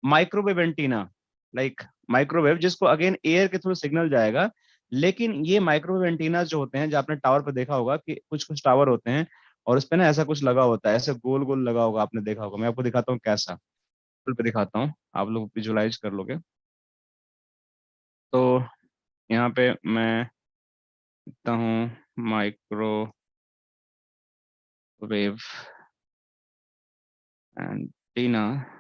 microwave antenna, like microwave, जिसको अगेन एयर के थ्रू सिग्नल जाएगा। लेकिन ये माइक्रोवेव एंटीना जो होते हैं, जो आपने टावर पे देखा होगा कि कुछ कुछ टावर होते हैं और उस पे ना ऐसा कुछ लगा होता है, ऐसे गोल गोल लगा होगा, आपने देखा होगा। मैं आपको दिखाता हूँ कैसा, पे दिखाता हूँ, आप लोग विजुलाइज कर लोगे। तो यहाँ पे मैं लिखता हूँ माइक्रोवेव एंटीना।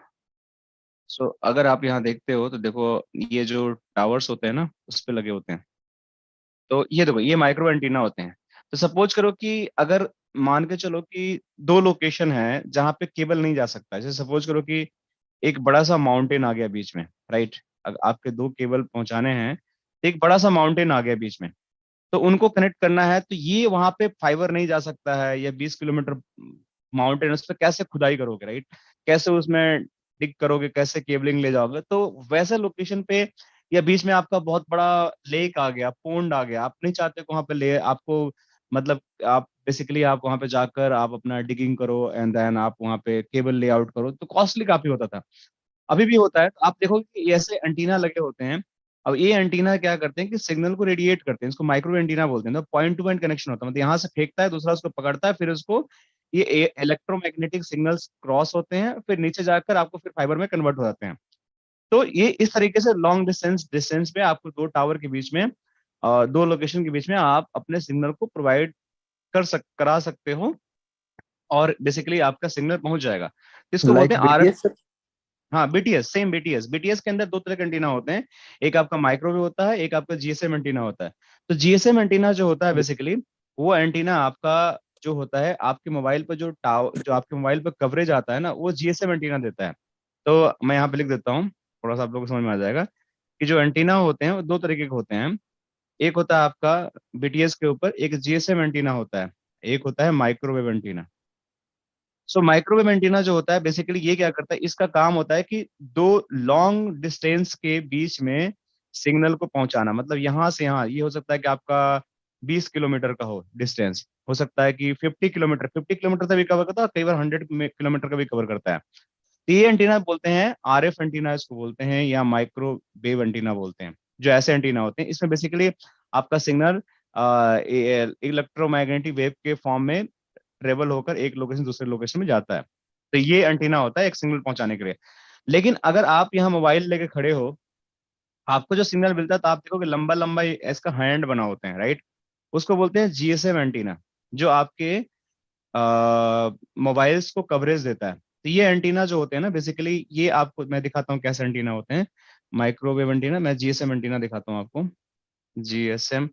सो अगर आप यहाँ देखते हो तो देखो, ये जो टावर्स होते हैं ना उस पे लगे होते हैं। तो ये देखो, ये माइक्रो एंटीना होते हैं। तो सपोज करो कि अगर मान के चलो कि दो लोकेशन है जहाँ पे केबल नहीं जा सकता, जैसे सपोज करो कि एक बड़ा सा माउंटेन आ गया बीच में, राइट। आपके दो केबल पहुंचाने हैं, तो एक बड़ा सा माउंटेन आ गया बीच में, तो उनको कनेक्ट करना है, तो ये वहां पे फाइबर नहीं जा सकता है, या 20 किलोमीटर माउंटेन, उस पर कैसे खुदाई करोगे, राइट। कैसे उसमें डिग करोगे, कैसे केबलिंग ले जाओगे। तो वैसे लोकेशन पे, या बीच में आपका बहुत बड़ा लेक आ गया, पोन्ड आ गया, आप नहीं चाहते कि वहां पे ले आपको, मतलब आप बेसिकली आप वहां पे जाकर आप अपना डिगिंग करो एंड देन आप वहां पे केबल लेआउट करो, तो कॉस्टली काफी होता था। अभी भी होता है। तो आप देखोगे कि ऐसे एंटीना लगे होते हैं। अब ये एंटीना क्या करते हैं कि सिग्नल को रेडिएट करते हैं, इसको माइक्रो एंटीना बोलते हैं। तो पॉइंट टू पॉइंट कनेक्शन होता है, मतलब यहाँ से फेंकता है, दूसरा उसको पकड़ता है, फिर उसको ये इलेक्ट्रोमैग्नेटिक सिग्नल्स होते हैं, फिर नीचे जाकर आपको फिर फाइबर में कन्वर्ट हो जाते हैं। तो ये इस तरीके से लॉन्ग डिस्टेंस डिस्टेंस पे आपको दो टावर के बीच में, दो लोकेशन के बीच में आप अपने सिग्नल को प्रोवाइड करा सकते हो, और बेसिकली आपका सिग्नल पहुंच जाएगा। इसको बोलते लाइक हैं आरएफ। BTS sir. हाँ, बीटीएस, सेम बीटीएस। बीटीएस के अंदर दो तरह के एंटीना होते हैं, एक आपका माइक्रोवेव होता है, एक आपका जीएसएम एंटीना होता है। तो जीएसएम एंटीना जो होता है बेसिकली, वो एंटीना आपका जो होता है, आपके मोबाइल पर जो आपके मोबाइल पर कवरेज आता है ना, वो जीएसएम एंटीना देता है। तो मैं यहाँ पे लिख देता हूँ, थोड़ा सा आप लोगों को समझ में आ जाएगा कि जो एंटीना होते हैं वो दो तरीके के होते हैं। एक होता है आपका बीटीएस के ऊपर एक जीएसएम एंटीना होता है, एक होता है माइक्रोवेव एंटीना। सो माइक्रोवेव एंटीना जो होता है बेसिकली ये क्या करता है, इसका काम होता है कि दो लॉन्ग डिस्टेंस के बीच में सिग्नल को पहुंचाना। मतलब यहाँ से यहाँ, ये हो सकता है कि आपका 20 किलोमीटर का हो डिस्टेंस, हो सकता है कि 50 किलोमीटर, 50 किलोमीटर तक भी कवर करता है, कई बार 100 किलोमीटर का भी कवर करता है। तो ये एंटीना बोलते हैं आरएफ एंटीना, इसको बोलते हैं, या माइक्रोवेव एंटीना बोलते हैं। जो ऐसे एंटीना होते हैं, इसमें बेसिकली आपका सिग्नल इलेक्ट्रोमैग्नेटिक वेव के फॉर्म में ट्रेवल होकर एक लोकेशन से दूसरे लोकेशन में जाता है। तो ये एंटीना होता है एक सिग्नल पहुंचाने के लिए। लेकिन अगर आप यहाँ मोबाइल लेके खड़े हो, आपको जो सिग्नल मिलता है, तो आप देखोगे लंबा लंबा इसका हैंड बना होते हैं, राइट। उसको बोलते हैं जीएसएम एंटीना, जो आपके मोबाइल्स को कवरेज देता है। तो ये एंटीना जो होते हैं ना बेसिकली, ये आपको मैं दिखाता हूँ कैसे एंटीना होते हैं। माइक्रोवेव एंटीना, मैं जीएसएम एंटीना दिखाता हूँ आपको। जीएसएम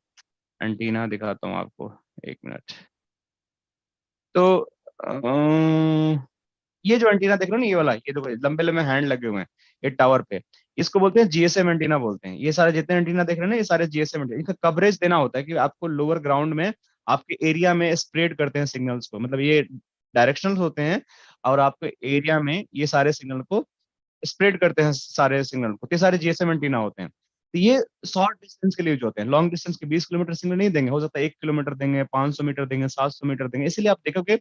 एंटीना दिखाता हूँ आपको, एक मिनट। तो ये जो एंटीना देख रहे हो ना, ये वाला, ये देखो लंबे लंबे हैंड लगे हुए हैं ये टावर पे, इसको बोलते हैं जीएसएम एंटीना बोलते हैं। ये सारे जितने एंटीना देख रहे हैं ना, ये सारे जीएसएम एंटीना। इनका कवरेज देना होता है कि आपको लोअर ग्राउंड में, आपके एरिया में स्प्रेड करते हैं सिग्नल्स को, मतलब ये डायरेक्शनल होते हैं, और आपके एरिया में ये सारे सिग्नल को स्प्रेड करते हैं, सारे सिग्नल को। तो ये सारे जीएसएम एंटीना होते हैं। तो ये शॉर्ट डिस्टेंस के लिए जो होते हैं, लॉन्ग डिस्टेंस के 20 किलोमीटर सिग्नल नहीं देंगे, हो सकता है 1 किलोमीटर देंगे, 500 मीटर देंगे, 700 मीटर देंगे। इसलिए आप देखोगे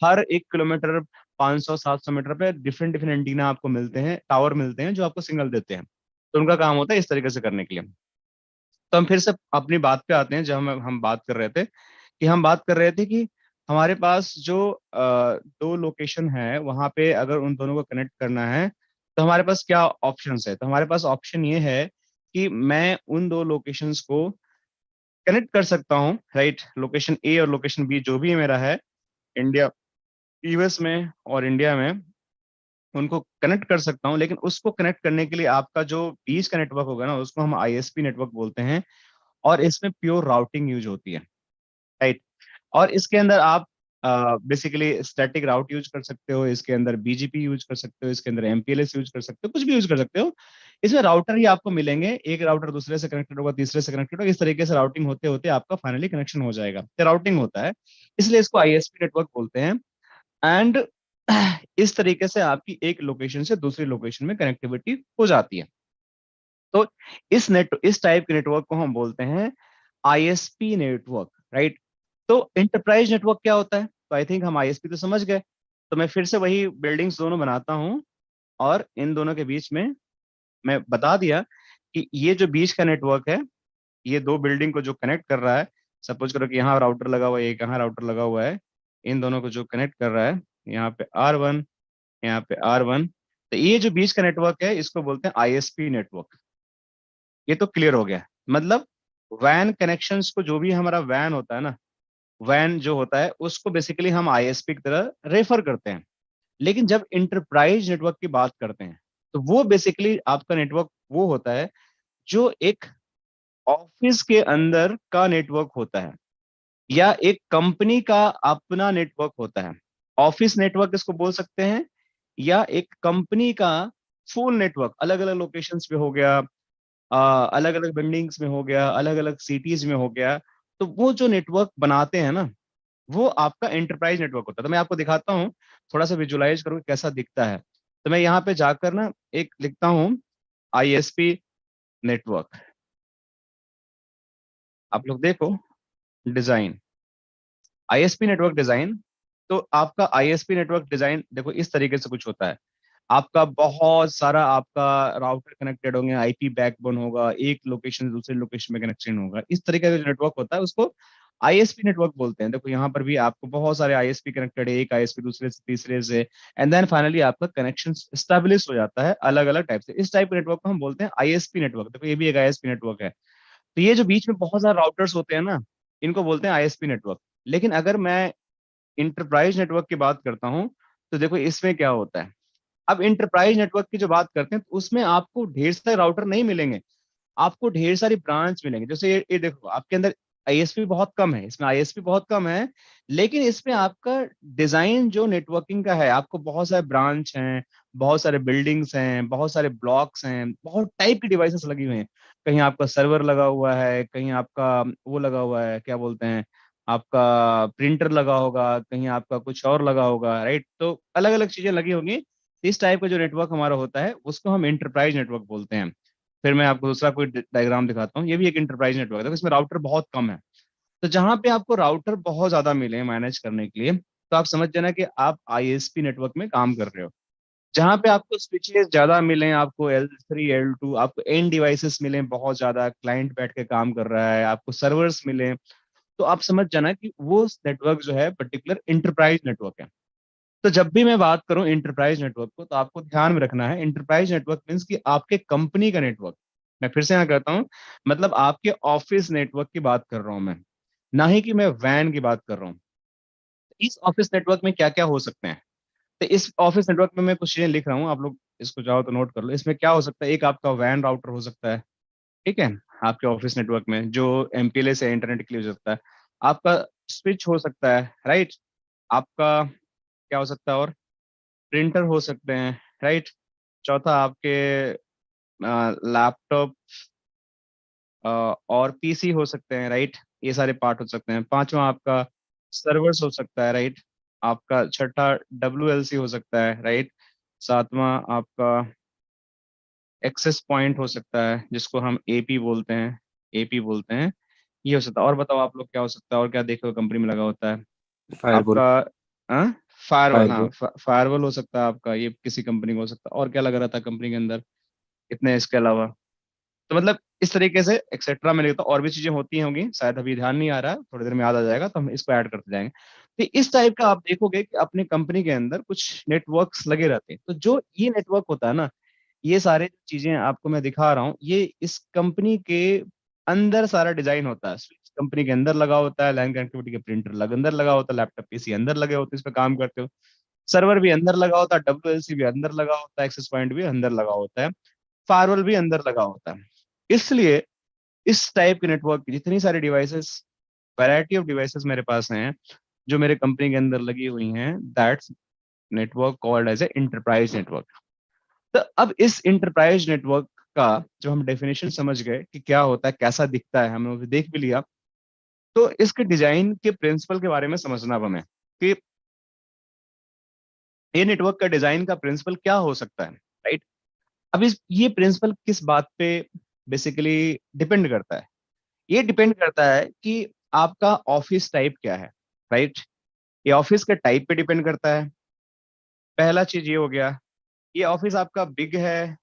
हर 1 किलोमीटर, 500 700 मीटर पे डिफरेंट डिफरेंट एंटीना आपको मिलते हैं, टावर मिलते हैं, जो आपको सिग्नल देते हैं। तो उनका काम होता है इस तरीके से करने के लिए। तो हम फिर से अपनी बात पे आते हैं, जब हम बात कर रहे थे, कि हम बात कर रहे थे कि हमारे पास जो दो लोकेशन है, वहां पे अगर उन दोनों को कनेक्ट करना है, तो हमारे पास क्या ऑप्शंस है। तो हमारे पास ऑप्शन ये है कि मैं उन दो लोकेशंस को कनेक्ट कर सकता हूँ, राइट। लोकेशन ए और लोकेशन बी जो भी मेरा है, इंडिया, यूएस में और इंडिया में, उनको कनेक्ट कर सकता हूँ। लेकिन उसको कनेक्ट करने के लिए आपका जो बीच का नेटवर्क होगा ना, उसको हम आईएसपी नेटवर्क बोलते हैं, और इसमें प्योर राउटिंग यूज होती है, राइट। और इसके अंदर आप बेसिकली स्टैटिक राउट यूज कर सकते हो, इसके अंदर बीजीपी यूज कर सकते हो, इसके अंदर एमपीएलएस यूज कर सकते हो, कुछ भी यूज कर सकते हो। इसमें राउटर ही आपको मिलेंगे, एक राउटर दूसरे से कनेक्टेड होगा, तीसरे से कनेक्टेड होगा, इस तरीके से राउटिंग होते होते आपका फाइनली कनेक्शन हो जाएगा, तो राउटिंग होता है, इसलिए इसको आईएसपी नेटवर्क बोलते हैं। एंड इस तरीके से आपकी एक लोकेशन से दूसरी लोकेशन में कनेक्टिविटी हो जाती है। तो इस टाइप के नेटवर्क को हम बोलते हैं आईएसपी नेटवर्क, राइट। तो इंटरप्राइज नेटवर्क क्या होता है? तो आई थिंक हम आईएसपी तो समझ गए, तो मैं फिर से वही बिल्डिंग्स दोनों बनाता हूँ, और इन दोनों के बीच में मैं बता दिया कि ये जो बीच का नेटवर्क है, ये दो बिल्डिंग को जो कनेक्ट कर रहा है, सपोज करो कि यहाँ राउटर लगा हुआ है, एक यहाँ राउटर लगा हुआ है, इन दोनों को जो कनेक्ट कर रहा है, यहाँ पे R1, यहाँ पे R1, तो ये जो बीच का नेटवर्क है इसको बोलते हैं आईएसपी नेटवर्क। ये तो क्लियर हो गया। मतलब वैन कनेक्शंस को, जो भी हमारा वैन होता है ना, वैन जो होता है उसको बेसिकली हम आईएसपी की तरह रेफर करते हैं। लेकिन जब इंटरप्राइज नेटवर्क की बात करते हैं, तो वो बेसिकली आपका नेटवर्क वो होता है जो एक ऑफिस के अंदर का नेटवर्क होता है, या एक कंपनी का अपना नेटवर्क होता है। ऑफिस नेटवर्क इसको बोल सकते हैं, या एक कंपनी का फुल नेटवर्क अलग अलग लोकेशंस पे हो गया, अलग अलग बिल्डिंग्स में हो गया, अलग अलग सिटीज में हो गया। तो वो जो नेटवर्क बनाते हैं ना, वो आपका एंटरप्राइज नेटवर्क होता है। तो मैं आपको दिखाता हूँ, थोड़ा सा विजुलाइज करो कि कैसा दिखता है। तो मैं यहाँ पे जाकर ना एक लिखता हूँ आईएसपी नेटवर्क, आप लोग देखो डिजाइन, आईएसपी नेटवर्क डिजाइन। तो आपका आईएसपी नेटवर्क डिजाइन देखो इस तरीके से कुछ होता है। आपका बहुत सारा आपका राउटर कनेक्टेड होंगे, आईपी बैकबोन होगा, एक लोकेशन से दूसरे लोकेशन में कनेक्शन होगा, इस तरीके का जो नेटवर्क होता है उसको आईएसपी नेटवर्क बोलते हैं। देखो यहाँ पर भी आपको बहुत सारे आईएसपी कनेक्टेड है, एक आईएसपी दूसरे से तीसरे से, एंड देन फाइनली आपका कनेक्शन स्टेब्लिश हो जाता है अलग अलग टाइप से। इस टाइप के नेटवर्क को हम बोलते हैं आईएसपी नेटवर्क। देखो ये भी एक आईएसपी नेटवर्क है। तो ये जो बीच में बहुत सारे राउटर्स होते हैं ना, इनको बोलते हैं आईएसपी नेटवर्क। लेकिन अगर मैं इंटरप्राइज नेटवर्क की बात करता हूँ, तो देखो इसमें क्या होता है। अब इंटरप्राइज नेटवर्क की जो बात करते हैं, तो उसमें आपको ढेर सारे राउटर नहीं मिलेंगे, आपको ढेर सारी ब्रांच मिलेंगे। जैसे ये देखो आपके अंदर आईएसपी बहुत कम है, इसमें आईएसपी बहुत कम है, लेकिन इसमें आपका डिजाइन जो नेटवर्किंग का है, आपको बहुत सारे ब्रांच हैं, बहुत सारे बिल्डिंग्स हैं, बहुत सारे ब्लॉक्स हैं, बहुत टाइप की डिवाइसेस लगी हुई हैं। कहीं आपका सर्वर लगा हुआ है, कहीं आपका वो लगा हुआ है, क्या बोलते हैं, आपका प्रिंटर लगा होगा, कहीं आपका कुछ और लगा होगा, राइट। तो अलग अलग चीजें लगी होंगी। इस टाइप का जो नेटवर्क हमारा होता है उसको हम इंटरप्राइज नेटवर्क बोलते हैं। फिर मैं आपको दूसरा कोई डायग्राम दिखाता हूँ, ये भी एक इंटरप्राइज नेटवर्क है। देखो इसमें राउटर बहुत कम है। तो जहां पे आपको राउटर बहुत ज्यादा मिले मैनेज करने के लिए, तो आप समझ जाना कि आप आईएसपी नेटवर्क में काम कर रहे हो। जहां पे आपको स्विचेस ज्यादा मिले, आपको L3 L2, आपको एंड डिवाइसेस मिले बहुत ज्यादा, क्लाइंट बैठ के काम कर रहा है, आपको सर्वर्स मिले, तो आप समझ जाना कि वो नेटवर्क जो है पर्टिकुलर इंटरप्राइज नेटवर्क है। तो जब भी मैं बात करूं इंटरप्राइज नेटवर्क को, तो आपको ध्यान में रखना है इंटरप्राइज नेटवर्क मीन्स कि आपके कंपनी का नेटवर्क। मैं फिर से यहाँ कहता हूँ, मतलब आपके ऑफिस नेटवर्क की बात कर रहा हूं मैं, ना ही कि मैं वैन की बात कर रहा हूँ। इस ऑफिस नेटवर्क में क्या क्या हो सकते हैं? तो इस ऑफिस नेटवर्क में मैं कुछ चीजें लिख रहा हूँ, आप लोग इसको चाहो तो नोट कर लो। इसमें क्या हो सकता है, एक आपका वैन राउटर हो सकता है, ठीक है, आपके ऑफिस नेटवर्क में जो एमपीएलएस से इंटरनेट के लिए हो सकता है। आपका स्विच हो सकता है, राइट। आपका क्या हो सकता है और, प्रिंटर हो सकते हैं, राइट। चौथा आपके लैपटॉप और पीसी हो सकते हैं, राइट। ये सारे पार्ट हो सकते हैं। पांचवा आपका सर्वर्स हो सकता है, राइट। आपका छठा डब्ल्यूएलसी हो सकता है, राइट। सातवां आपका एक्सेस पॉइंट हो सकता है, जिसको हम एपी बोलते हैं, एपी बोलते हैं। ये हो सकता है। और बताओ आप लोग क्या हो सकता है, और क्या देखो कंपनी में लगा होता है फायरवॉल। आपका? फायरवॉल, हाँ फायरवॉल। फायरवॉल हो सकता है आपका, ये किसी कंपनी का हो सकता है। और क्या लगा रहता है कंपनी के अंदर इतने इसके अलावा? तो मतलब इस तरीके से एक्सेट्रा में लिखता हूँ, और भी चीजें होती होंगी, शायद अभी ध्यान नहीं आ रहा है, थोड़ी देर में याद आ जाएगा तो हम इसको ऐड करते जाएंगे। तो इस टाइप का आप देखोगे कि अपने कंपनी के अंदर कुछ नेटवर्क्स लगे रहते हैं। तो जो ये नेटवर्क होता है ना, ये सारे चीजें आपको मैं दिखा रहा हूँ, ये इस कंपनी के अंदर सारा डिजाइन होता है। स्विच कंपनी के अंदर लगा होता है, लैन कनेक्टिविटी के प्रिंटर अंदर लगा होता है, लैपटॉप पीसी अंदर लगे होते हैं, इस पे काम करते हो। सर्वर भी अंदर लगा होता है, डब्ल्यूएलसी भी अंदर लगा होता है, एक्सेस पॉइंट भी अंदर लगा होता है, फायरवॉल भी अंदर लगा होता है। इसलिए इस टाइप के नेटवर्क की जितनी सारी डिवाइसेस वैरायटी ऑफ डिवाइसेस मेरे पास हैं जो मेरे कंपनी के अंदर लगी हुई हैं, that's network called as a enterprise network. तो अब इस इंटरप्राइज नेटवर्क का जब हम डेफिनेशन समझ गए कि क्या होता है, कैसा दिखता है, हमने उसे देख भी लिया, तो इसके डिजाइन के प्रिंसिपल के बारे में समझना अब हमें कि ये नेटवर्क का डिजाइन का प्रिंसिपल क्या हो सकता है, राइट। अब इस ये प्रिंसिपल किस बात पे बेसिकली डिपेंड करता है? ये डिपेंड करता है कि आपका ऑफिस टाइप क्या है, राइट। ये ऑफिस के टाइप पे डिपेंड करता है। पहला चीज ये हो गया, ये ऑफिस आपका बिग है,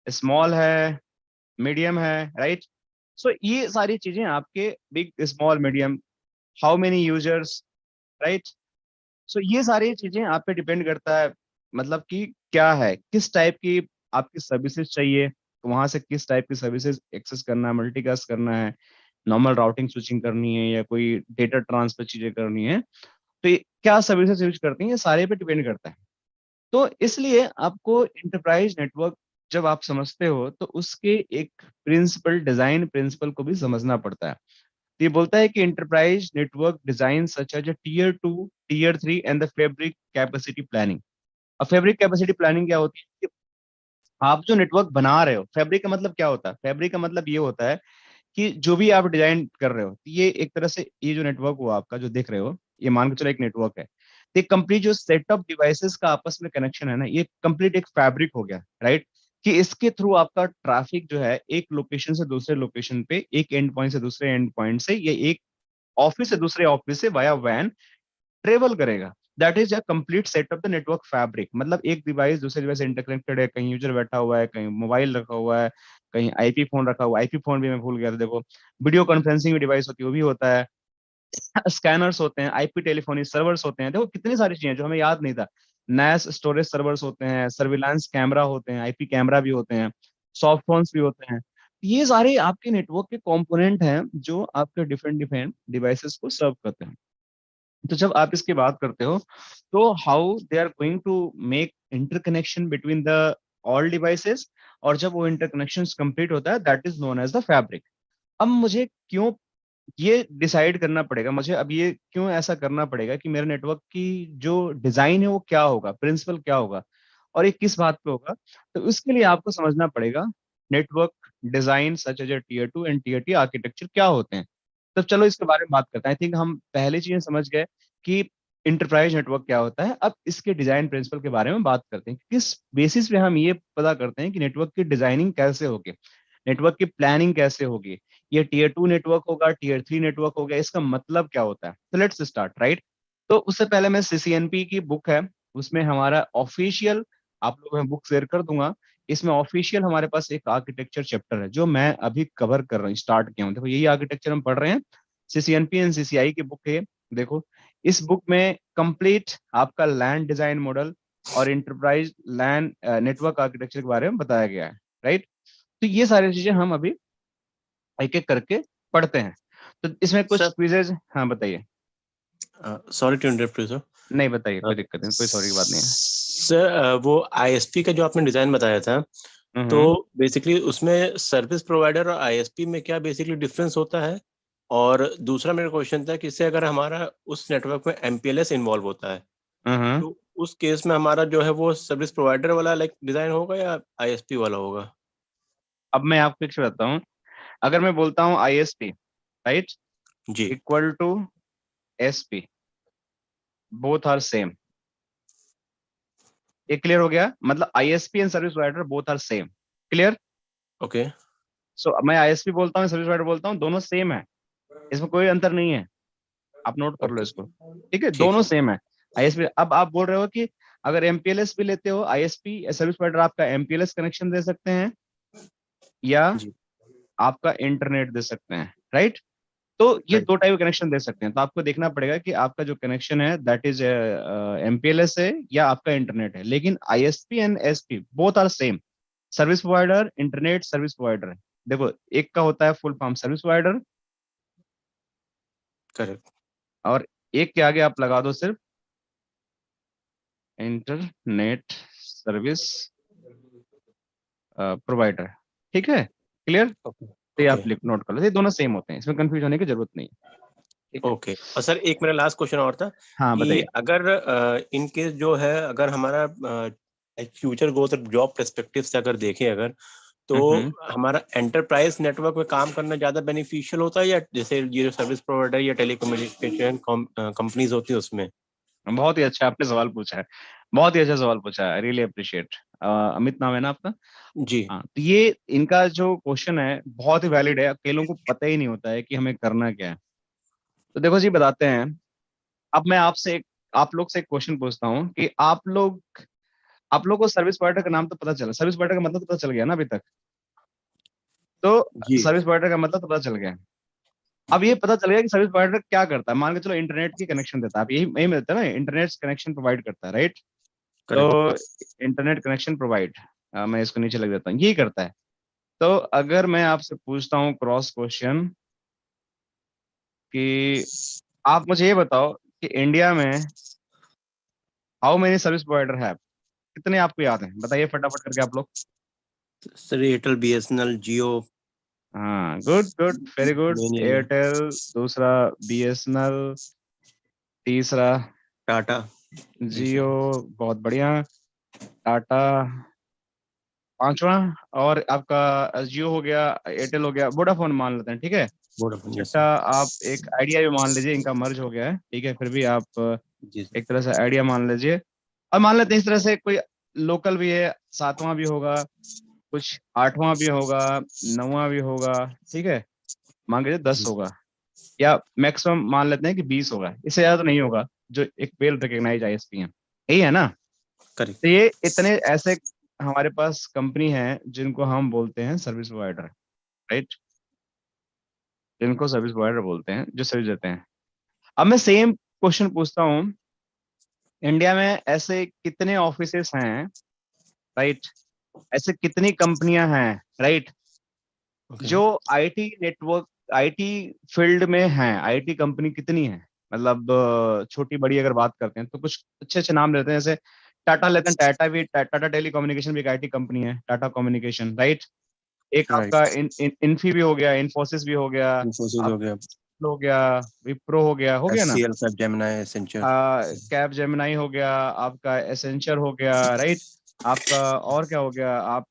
स्मॉल है, मीडियम है, राइट। सो ये सारी चीजें आपके big small medium, how many users, right. So ये सारी चीजें आप पे डिपेंड करता है, मतलब कि क्या है, किस टाइप की आपकी सर्विसेज चाहिए, तो वहां से किस टाइप की सर्विसेज एक्सेस करना है, मल्टीकास्ट करना है, नॉर्मल राउटिंग स्विचिंग करनी है, या कोई डेटा ट्रांसफर चीजें करनी है, तो ये क्या सर्विसेज यूज करती हैं, ये सारे पे डिपेंड करता है। तो इसलिए आपको इंटरप्राइज नेटवर्क जब आप समझते हो तो उसके एक प्रिंसिपल, डिजाइन प्रिंसिपल को भी समझना पड़ता है। तो ये बोलता है कि enterprise network design such as tier 2, tier 3 and the fabric capacity planning. अब फैब्रिक कैपेसिटी प्लानिंग क्या होती है कि आप जो नेटवर्क बना रहे हो, फैब्रिक का मतलब क्या होता है, फैब्रिक का मतलब ये होता है कि जो भी आप डिजाइन कर रहे हो, तो ये एक तरह से ये जो नेटवर्क हुआ आपका जो देख रहे हो, ये मान के चलो एक नेटवर्क है, तो एक कंप्लीट जो सेट ऑफ डिवाइसेस का आपस में कनेक्शन है ना, ये कंप्लीट एक फैब्रिक हो गया, राइट। कि इसके थ्रू आपका ट्रैफिक जो है एक लोकेशन से दूसरे लोकेशन पे, एक एंड पॉइंट से दूसरे एंड पॉइंट से, या एक ऑफिस से दूसरे ऑफिस से वाया वैन ट्रेवल करेगा। That is a complete set of the network fabric. मतलब एक डिवाइस दूसरे डिवाइस से इंटरकनेक्टेड है, कहीं यूजर बैठा हुआ है, कहीं मोबाइल रखा हुआ है, कहीं आईपी फोन रखा हुआ है, आईपी फोन भी मैं भूल गया था, देखो। वीडियो कॉन्फ्रेंसिंग भी डिवाइस होती है, वो भी होता है। स्कैनर्स होते हैं, आईपी टेलीफोनी सर्वर्स होते हैं, देखो कितनी सारी चीजें जो हमें याद नहीं था। नैस स्टोरेज सर्वर्स होते हैं, सर्विलांस कैमरा होते हैं, आईपी कैमरा भी होते हैं, सॉफ्ट फोन्स भी होते हैं। ये सारे आपके नेटवर्क के कंपोनेंट हैं जो आपके डिफरेंट डिफरेंट डिवाइसेस को सर्व करते हैं। तो जब आप इसकी बात करते हो, तो how they are going to make interconnection between the all devices, और जब वो इंटरकनेक्शन कंप्लीट होता है, that is known as the fabric. अब मुझे क्यों ये डिसाइड करना पड़ेगा, मुझे अब ये क्यों ऐसा करना पड़ेगा कि मेरे नेटवर्क की जो डिजाइन है वो क्या होगा, प्रिंसिपल क्या होगा, और ये किस बात पे होगा। तो उसके लिए आपको समझना पड़ेगा network design such as tier 2 and tier 3 architecture क्या होते हैं। तो चलो इसके बारे में बात करते हैं। आई थिंक हम पहले चीजें समझ गए कि इंटरप्राइज नेटवर्क क्या होता है। अब इसके डिजाइन प्रिंसिपल के बारे में बात करते हैं, किस बेसिस पे हम ये पता करते हैं कि नेटवर्क की डिजाइनिंग कैसे होगी, नेटवर्क की प्लानिंग कैसे होगी, ये टीयर 2 नेटवर्क होगा, टीयर 3 नेटवर्क होगा, इसका मतलब क्या होता है। तो लेट्स स्टार्ट, राइट। तो उससे पहले मैं सीसीएनपी की बुक है, उसमें हमारा ऑफिशियल, आप लोगों में बुक शेयर कर दूंगा, इसमें ऑफिशियल हमारे पास एक आर्किटेक्चर चैप्टर है जो मैं अभी कवर कर रहा हूँ, स्टार्ट किया हूँ। देखो यही आर्किटेक्चर हम पढ़ रहे हैं, सीसीएनपी एंड सीसीआई की बुक है। देखो इस बुक में कंप्लीट आपका लैंड डिजाइन मॉडल और इंटरप्राइज लैंड नेटवर्क आर्किटेक्चर के बारे में बताया गया है, राइट। तो ये सारी चीजें हम अभी एक एक करके पढ़ते हैं। तो इसमें कुछ सर, क्विजेज, हाँ बताइए। Sorry to interrupt you sir. नहीं बताइए, कोई दिक्कत नहीं, कोई सॉरी की बात नहीं है। सर, वो आईएसपी का जो आपने डिजाइन बताया था, तो हम्म। बेसिकली उसमें सर्विस प्रोवाइडर और आईएसपी में क्या बेसिकली डिफरेंस होता है? और दूसरा मेरा क्वेश्चन था कि इससे अगर हमारा उस नेटवर्क में एमपीएलएस इन्वॉल्व होता है, हम्म। तो उस केस में हमारा जो है वो सर्विस प्रोवाइडर वाला लाइक डिजाइन होगा या आईएसपी वाला होगा? अब मैं आपको एक चीज बताता हूँ, अगर मैं बोलता हूँ आईएसपी, राइट, जी, equal to SP, both are same. ये क्लियर हो गया, मतलब ISP and service provider both are same. Clear. Okay, so मैं आईएसपी बोलता हूँ, सर्विस प्रोवाइडर बोलता हूँ, दोनों सेम है, इसमें कोई अंतर नहीं है। आप नोट कर लो ओके, इसको, ठीक है, ठीक दोनों है, सेम है। आईएसपी, अब आप बोल रहे हो कि अगर एमपीएलएस भी लेते हो, आईएसपी सर्विस प्रोवाइडर आपका एमपीएलएस कनेक्शन दे सकते हैं, या जी, आपका इंटरनेट दे सकते हैं, राइट। तो ये राइट, दो टाइप कनेक्शन दे सकते हैं, तो आपको देखना पड़ेगा कि आपका जो कनेक्शन है दैट इज एमपीएलएस है या आपका इंटरनेट है। लेकिन ISP and SP both are same, service provider, internet service provider. देखो एक का होता है full form service provider, correct, और एक के आगे आप लगा दो सिर्फ इंटरनेट सर्विस प्रोवाइडर, ठीक है, क्लियर। ओके, तो ये ओके, आप लिख नोट कर लो, ये दोनों सेम होते हैं, इसमें कंफ्यूज होने की जरूरत नहीं है। ठीक है? ओके। और सर एक मेरा लास्ट क्वेश्चन और था हाँ, कि बताइए। अगर इन केस जो है अगर हमारा फ्यूचर ग्रोथ और जॉब पर्सपेक्टिव से अगर देखें अगर तो हमारा एंटरप्राइज नेटवर्क में काम करना ज्यादा बेनिफिशियल होता है या जैसे ये जो सर्विस प्रोवाइडर या टेलीकम्युनिकेशन कंपनीज होती है उसमें? बहुत ही अच्छा आपने सवाल पूछा है। बहुत ही अच्छा सवाल पूछा है। I really appreciate. अमित नाम है ना आपका? जी हाँ, तो ये इनका जो क्वेश्चन है बहुत ही वैलिड है। कई लोगों को पता ही नहीं होता है कि हमें करना क्या है। तो देखो जी, बताते हैं। अब मैं आप लोग से एक क्वेश्चन पूछता हूँ कि आप लोग को सर्विस प्रोवाइडर का नाम तो पता चला, सर्विस प्रोवाइडर का मतलब तो पता चल गया ना अभी तक? तो जी सर्विस प्रोवाइडर का मतलब तो पता चल गया। अब ये पता चल गया कि सर्विस प्रोवाइडर क्या करता है। मान के चलो इंटरनेट की कनेक्शन देता है। अब यही यही मिलता है ना, इंटरनेट कनेक्शन प्रोवाइड करता है, राइट? करेक्ट। तो इंटरनेट कनेक्शन प्रोवाइड, मैं इसको नीचे लग देता हूँ, यही करता है। तो अगर मैं आपसे पूछता हूँ क्रॉस क्वेश्चन कि आप मुझे ये बताओ कि इंडिया में हाउ मेनी सर्विस प्रोवाइडर है, कितने आपको याद हैं? बताइए फटाफट करके आप लोग। सर एयरटेल, बीएसएनएल, जियो, हाँ, good good, very good. Main यही है। एयरटेल, दूसरा बीएसएनएल, तीसरा टाटा। जियो, बहुत बढ़िया। टाटा, पांचवा। और आपका जियो हो गया, एयरटेल हो गया, वोडाफोन मान लेते हैं, ठीक है? वोडाफोन। यस छठा आप एक आइडिया भी मान लीजिए, इनका मर्ज हो गया है, ठीक है? फिर भी आप जी सर। एक तरह से आइडिया मान लीजिए। और मान लेते हैं इस तरह से कोई लोकल भी है, सातवां भी होगा, कुछ आठवां भी होगा, नौवां भी होगा, ठीक है? मान लीजिए 10 होगा, या मैक्सिमम मान लेते हैं कि 20 होगा, इससे ज्यादा तो नहीं होगा, जो एक वेल रिकग्नाइज आईएसपी है। यही है ना? करेक्ट। तो ये इतने ऐसे हमारे पास कंपनी हैं जिनको हम बोलते हैं सर्विस प्रोवाइडर, राइट? जिनको सर्विस प्रोवाइडर बोलते हैं, जो सर्विस देते हैं। अब मैं सेम क्वेश्चन पूछता हूँ, इंडिया में ऐसे कितने ऑफिसेस हैं, राइट? ऐसे कितनी कंपनियां हैं, राइट, ओके। जो आईटी नेटवर्क, आईटी फील्ड में हैं? आईटी कंपनी कितनी है? मतलब छोटी बड़ी अगर बात करते हैं तो कुछ अच्छे अच्छे नाम लेते हैं, जैसे टाटा लेते हैं। टाटा टेली कम्युनिकेशन भी एक आईटी कंपनी है, टाटा कम्युनिकेशन, राइट? एक राइट। आपका इन्फी भी हो गया, इन्फोसिस भी हो गया, इन्फोसिस हो गया। हो गया, विप्रो हो गया ना? HCL, Capgemini, Accenture. Cap Gemini हो गया, आपका एसेंचर हो गया, राइट? आपका और क्या हो गया? आप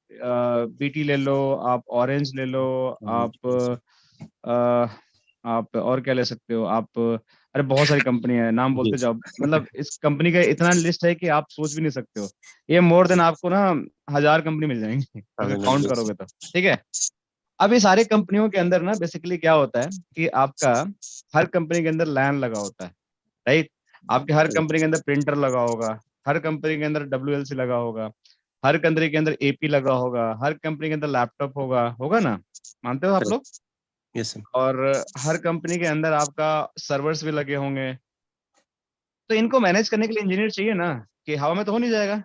बीटी ले लो, आप ऑरेंज ले लो, आ, आप और क्या ले सकते हो आप? अरे बहुत सारी कंपनी है, नाम जी बोलते जाओ। मतलब इस कंपनी का इतना लिस्ट है कि आप सोच भी नहीं सकते हो। ये मोर देन आपको ना 1000 कंपनी मिल जाएंगी अगर काउंट करोगे तो, ठीक है? अब ये सारे कंपनियों के अंदर ना बेसिकली क्या होता है कि आपका हर कंपनी के अंदर लैन लगा होता है, राइट? आपके हर कंपनी के अंदर प्रिंटर लगा होगा, हर कंपनी के अंदर डब्ल्यूएलसी लगा होगा, हर कंपनी के अंदर एपी लगा होगा, हर कंपनी के अंदर लैपटॉप होगा, होगा ना? मानते हो आप लोग? करेक्ट। Yes sir. और हर कंपनी के अंदर आपका सर्वर्स भी लगे होंगे। तो इनको मैनेज करने के लिए इंजीनियर चाहिए ना, कि हवा में तो हो नहीं जाएगा।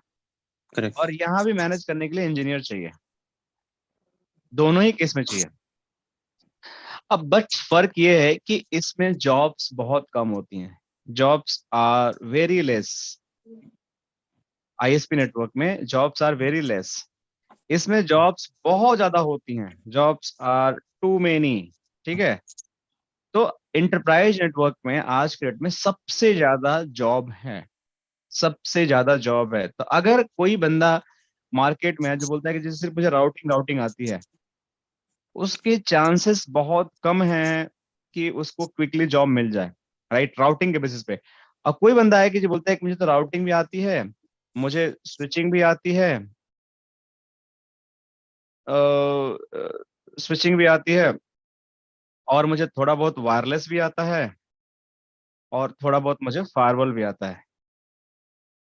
करेक्ट। और यहाँ भी मैनेज करने के लिए इंजीनियर चाहिए, दोनों ही केस में चाहिए। अब बट फर्क ये है कि इसमें जॉब्स बहुत कम होती हैं, jobs are very less. ISP network में जॉब्स आर वेरी लेस, इसमें जॉब्स बहुत ज्यादा होती हैं, जॉब्स आर टू मेनी, ठीक है? तो इंटरप्राइज नेटवर्क में आज के डेट में सबसे ज्यादा जॉब है, सबसे ज्यादा जॉब है। तो अगर कोई बंदा मार्केट में है जो बोलता है कि जैसे सिर्फ मुझे राउटिंग राउटिंग आती है, उसके चांसेस बहुत कम हैं कि उसको क्विकली जॉब मिल जाए, राइट? राउटिंग के बेसिस पे। अब कोई बंदा है कि जो बोलता है कि मुझे तो राउटिंग भी आती है, मुझे स्विचिंग भी आती है, स्विचिंग भी आती है, और मुझे थोड़ा बहुत वायरलेस भी आता है, और थोड़ा बहुत मुझे फायरवॉल भी आता है।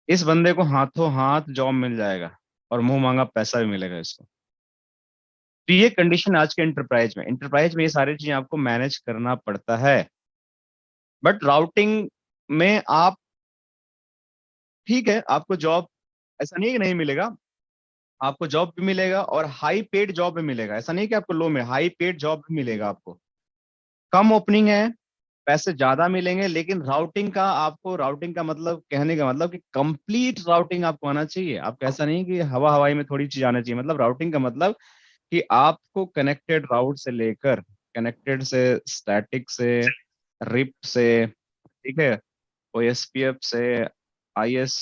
इस बंदे को हाथों हाथ जॉब मिल जाएगा और मुंह मांगा पैसा भी मिलेगा इसको। तो ये कंडीशन आज के इंटरप्राइज में ये सारी चीजें आपको मैनेज करना पड़ता है। बट राउटिंग में आप, ठीक है, आपको जॉब ऐसा नहीं है कि नहीं मिलेगा, आपको जॉब भी मिलेगा और हाई पेड जॉब भी मिलेगा। ऐसा नहीं कि आपको लो में, हाई पेड जॉब भी मिलेगा आपको। कम ओपनिंग है, पैसे ज्यादा मिलेंगे, लेकिन राउटिंग का आपको, राउटिंग का मतलब, कहने का मतलब कि कंप्लीट राउटिंग आपको आना चाहिए। आपको ऐसा नहीं कि हवा हवाई में थोड़ी चीज आना चाहिए। मतलब राउटिंग का मतलब कि आपको कनेक्टेड राउट से लेकर, कनेक्टेड से, स्टैटिक से, रिप से, ठीक है, OSPF से, IS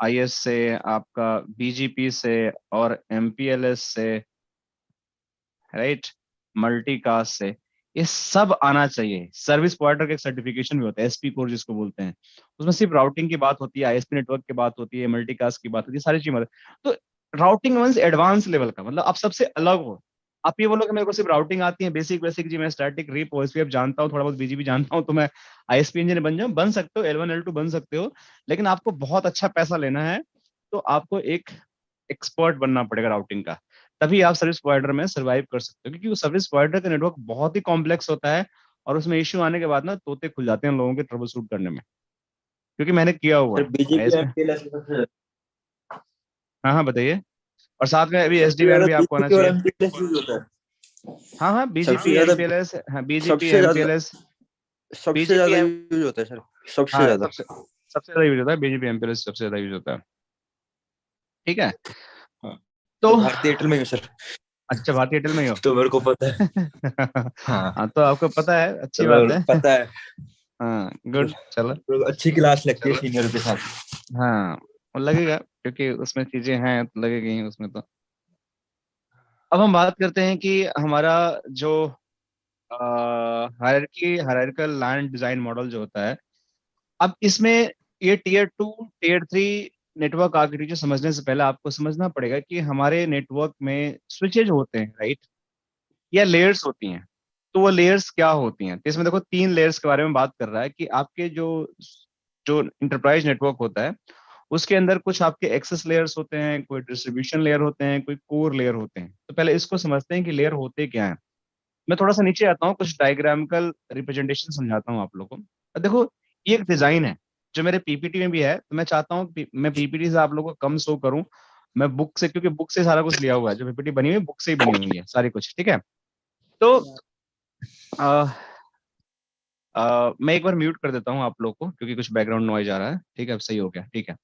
IS से, आपका BGP से और MPLS से, राइट, मल्टीकास्ट से, ये सब आना चाहिए। सर्विस प्रोवाइडर का एक सर्टिफिकेशन भी होता है, SP कोर जिसको बोलते हैं, उसमें सिर्फ राउटिंग की बात होती है, ISP नेटवर्क की बात होती है, मल्टीकास्ट की बात होती है, सारी चीजें। तो राउटिंग मींस एडवांस लेवल का, मतलब आप सबसे अलग हो। आप ये बोलो कि मेरे को सिर्फ राउटिंग आती है, बेसिक बेसिक जी, मैं स्टैटिक, रिप, OSPF जानता हूँ, थोड़ा बहुत BGP जानता हूँ, तो मैं ISP इंजीनियर बन जाऊँ, बन सकते हो, L1 L2 बन सकते हो, लेकिन आपको बहुत अच्छा पैसा लेना है, तो आपको एक एक्सपर्ट बनना पड़ेगा राउटिंग का, तभी आप सर्विस प्रोवाइडर में सर्वाइव कर सकते हो, क्योंकि वो सर्विस प्रोवाइडर का नेटवर्क बहुत ही कॉम्प्लेक्स होता है, और उसमें इश्यू आने के बाद ना तोते खुल जाते हैं लोगों के ट्रबल शूट करने में, क्योंकि मैंने किया हुआ सर है बीजेपी इसमें। एमपीएलएस सबसे हाँ हाँ बताइए। और साथ में अभी सबसे SD-WAN ज्यादा भी आपको आना बीजेपी और चाहिए। एमपीएलएस यूज होता है। हाँ हाँ, सबसे BGP ज्यादा MPLS, हाँ BGP सबसे ज्यादा MPLS, सबसे BGP ज्यादा एम यूज होता है सर, सबसे हाँ ज्यादा। सबसे सबसे ज्यादा यूज होता है, BGP MPLS सबसे ज्यादा यूज होता है, ठीक है। हाँ, तो मैं भारतीय एयरटेल में हूँ सर। अच्छा, भारतीय एयरटेल में ही हो। तो मेरे को पता है। हाँ, हाँ, तो आपको पता है, तो अच्छी बात मेरे है। को पता है। हाँ, तो गुड, चलो। मेरे को अच्छी क्लास लगती है सीनियर के साथ। हाँ, वो लगेगा, क्योंकि उसमें चीजें हैं तो लगेगी ही उसमें तो। अब हम बात करते हैं कि हमारा जो हायरार्किकल लैन डिजाइन मॉडल जो होता है, अब इसमें ये Tier 2 Tier 3 नेटवर्क आर्किटेक्चर समझने से पहले आपको समझना पड़ेगा कि हमारे नेटवर्क में स्विचेज होते हैं, राइट, या लेयर्स होती हैं। तो वो लेयर्स क्या होती हैं, तो इसमें देखो 3 लेयर्स के बारे में बात कर रहा है, कि आपके जो जो इंटरप्राइज नेटवर्क होता है, उसके अंदर कुछ आपके एक्सेस लेयर्स होते हैं, कोई डिस्ट्रीब्यूशन लेयर होते हैं, कोई कोर लेयर होते हैं। तो पहले इसको समझते हैं कि लेयर होते क्या हैं। मैं थोड़ा सा नीचे आता हूँ, कुछ डायग्रामिकल रिप्रेजेंटेशन समझाता हूँ आप लोगों को। अब देखो, ये एक डिजाइन है जो मेरे PPT में भी है, तो मैं चाहता हूँ मैं PPT से आप लोगों को कम शो करूँ, मैं बुक से, क्योंकि बुक से सारा कुछ लिया हुआ है, जो PPT बनी हुई है बुक से ही बनी हुई है सारी कुछ, ठीक है। तो आ, मैं एक बार म्यूट कर देता हूँ आप लोग को, क्योंकि कुछ बैकग्राउंड नॉइज आ रहा है, ठीक है, अब सही हो गया, ठीक है।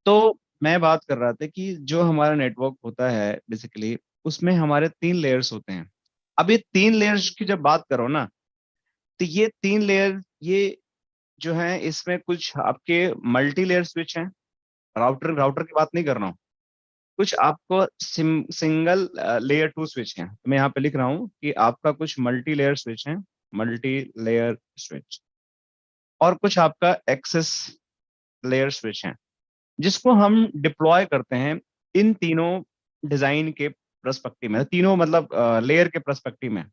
तो मैं बात कर रहा था कि जो हमारा नेटवर्क होता है बेसिकली, उसमें हमारे 3 लेयर्स होते हैं। अब ये 3 लेयर्स की जब बात करो ना, तो ये 3 लेयर, ये जो है, इसमें कुछ आपके मल्टी लेयर स्विच हैं, राउटर राउटर की बात नहीं कर रहा हूँ, कुछ आपको सिंगल लेयर 2 स्विच हैं। तो मैं यहाँ पे लिख रहा हूँ कि आपका कुछ मल्टी लेयर स्विच है, मल्टी लेयर स्विच, और कुछ आपका एक्सेस लेयर स्विच है, जिसको हम डिप्लॉय करते हैं इन तीनों डिजाइन के पर्सपेक्टिव में, तीनों मतलब लेयर के पर्सपेक्टिव में।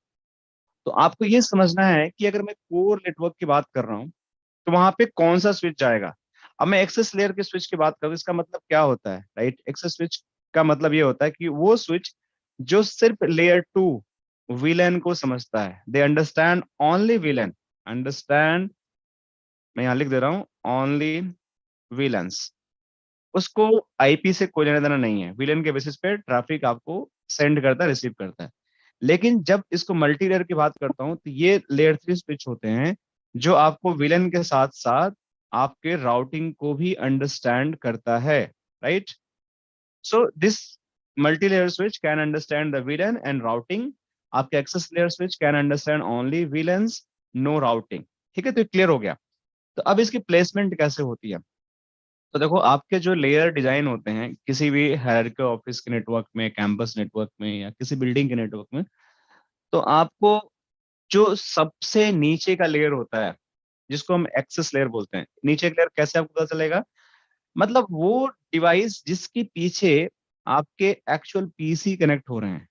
तो आपको ये समझना है कि अगर मैं कोर नेटवर्क की बात कर रहा हूँ, तो वहां पे कौन सा स्विच जाएगा। अब मैं एक्सेस लेयर के स्विच की बात करूँ, इसका मतलब क्या होता है, राइट। एक्सेस स्विच का मतलब ये होता है कि वो स्विच जो सिर्फ लेयर 2 VLAN को समझता है, they understand only VLAN, understand, मैं यहाँ लिख दे रहा हूँ, ओनली VLANs। उसको IP से कोई लेना देना नहीं है, VLAN के बेसिस पे ट्रैफिक आपको सेंड करता है, रिसीव करता है। लेकिन जब इसको मल्टी लेयर की बात करता हूँ, तो ये लेयर 3 स्विच होते हैं, जो आपको VLAN के साथ साथ आपके राउटिंग को भी अंडरस्टैंड करता है, right. So this multi layer switch can understand the VLAN and routing. आपके access layer switch can understand only VLANs, no routing, ठीक है। तो क्लियर हो गया। तो अब इसकी प्लेसमेंट कैसे होती है। तो देखो, आपके जो लेयर डिजाइन होते हैं किसी भी हायरार्की ऑफिस के नेटवर्क में, कैंपस नेटवर्क में, या किसी बिल्डिंग के नेटवर्क में, तो आपको जो सबसे नीचे का लेयर होता है, जिसको हम एक्सेस लेयर बोलते हैं, नीचे का लेयर कैसे आपको पता चलेगा, मतलब वो डिवाइस जिसके पीछे आपके एक्चुअल PC कनेक्ट हो रहे हैं,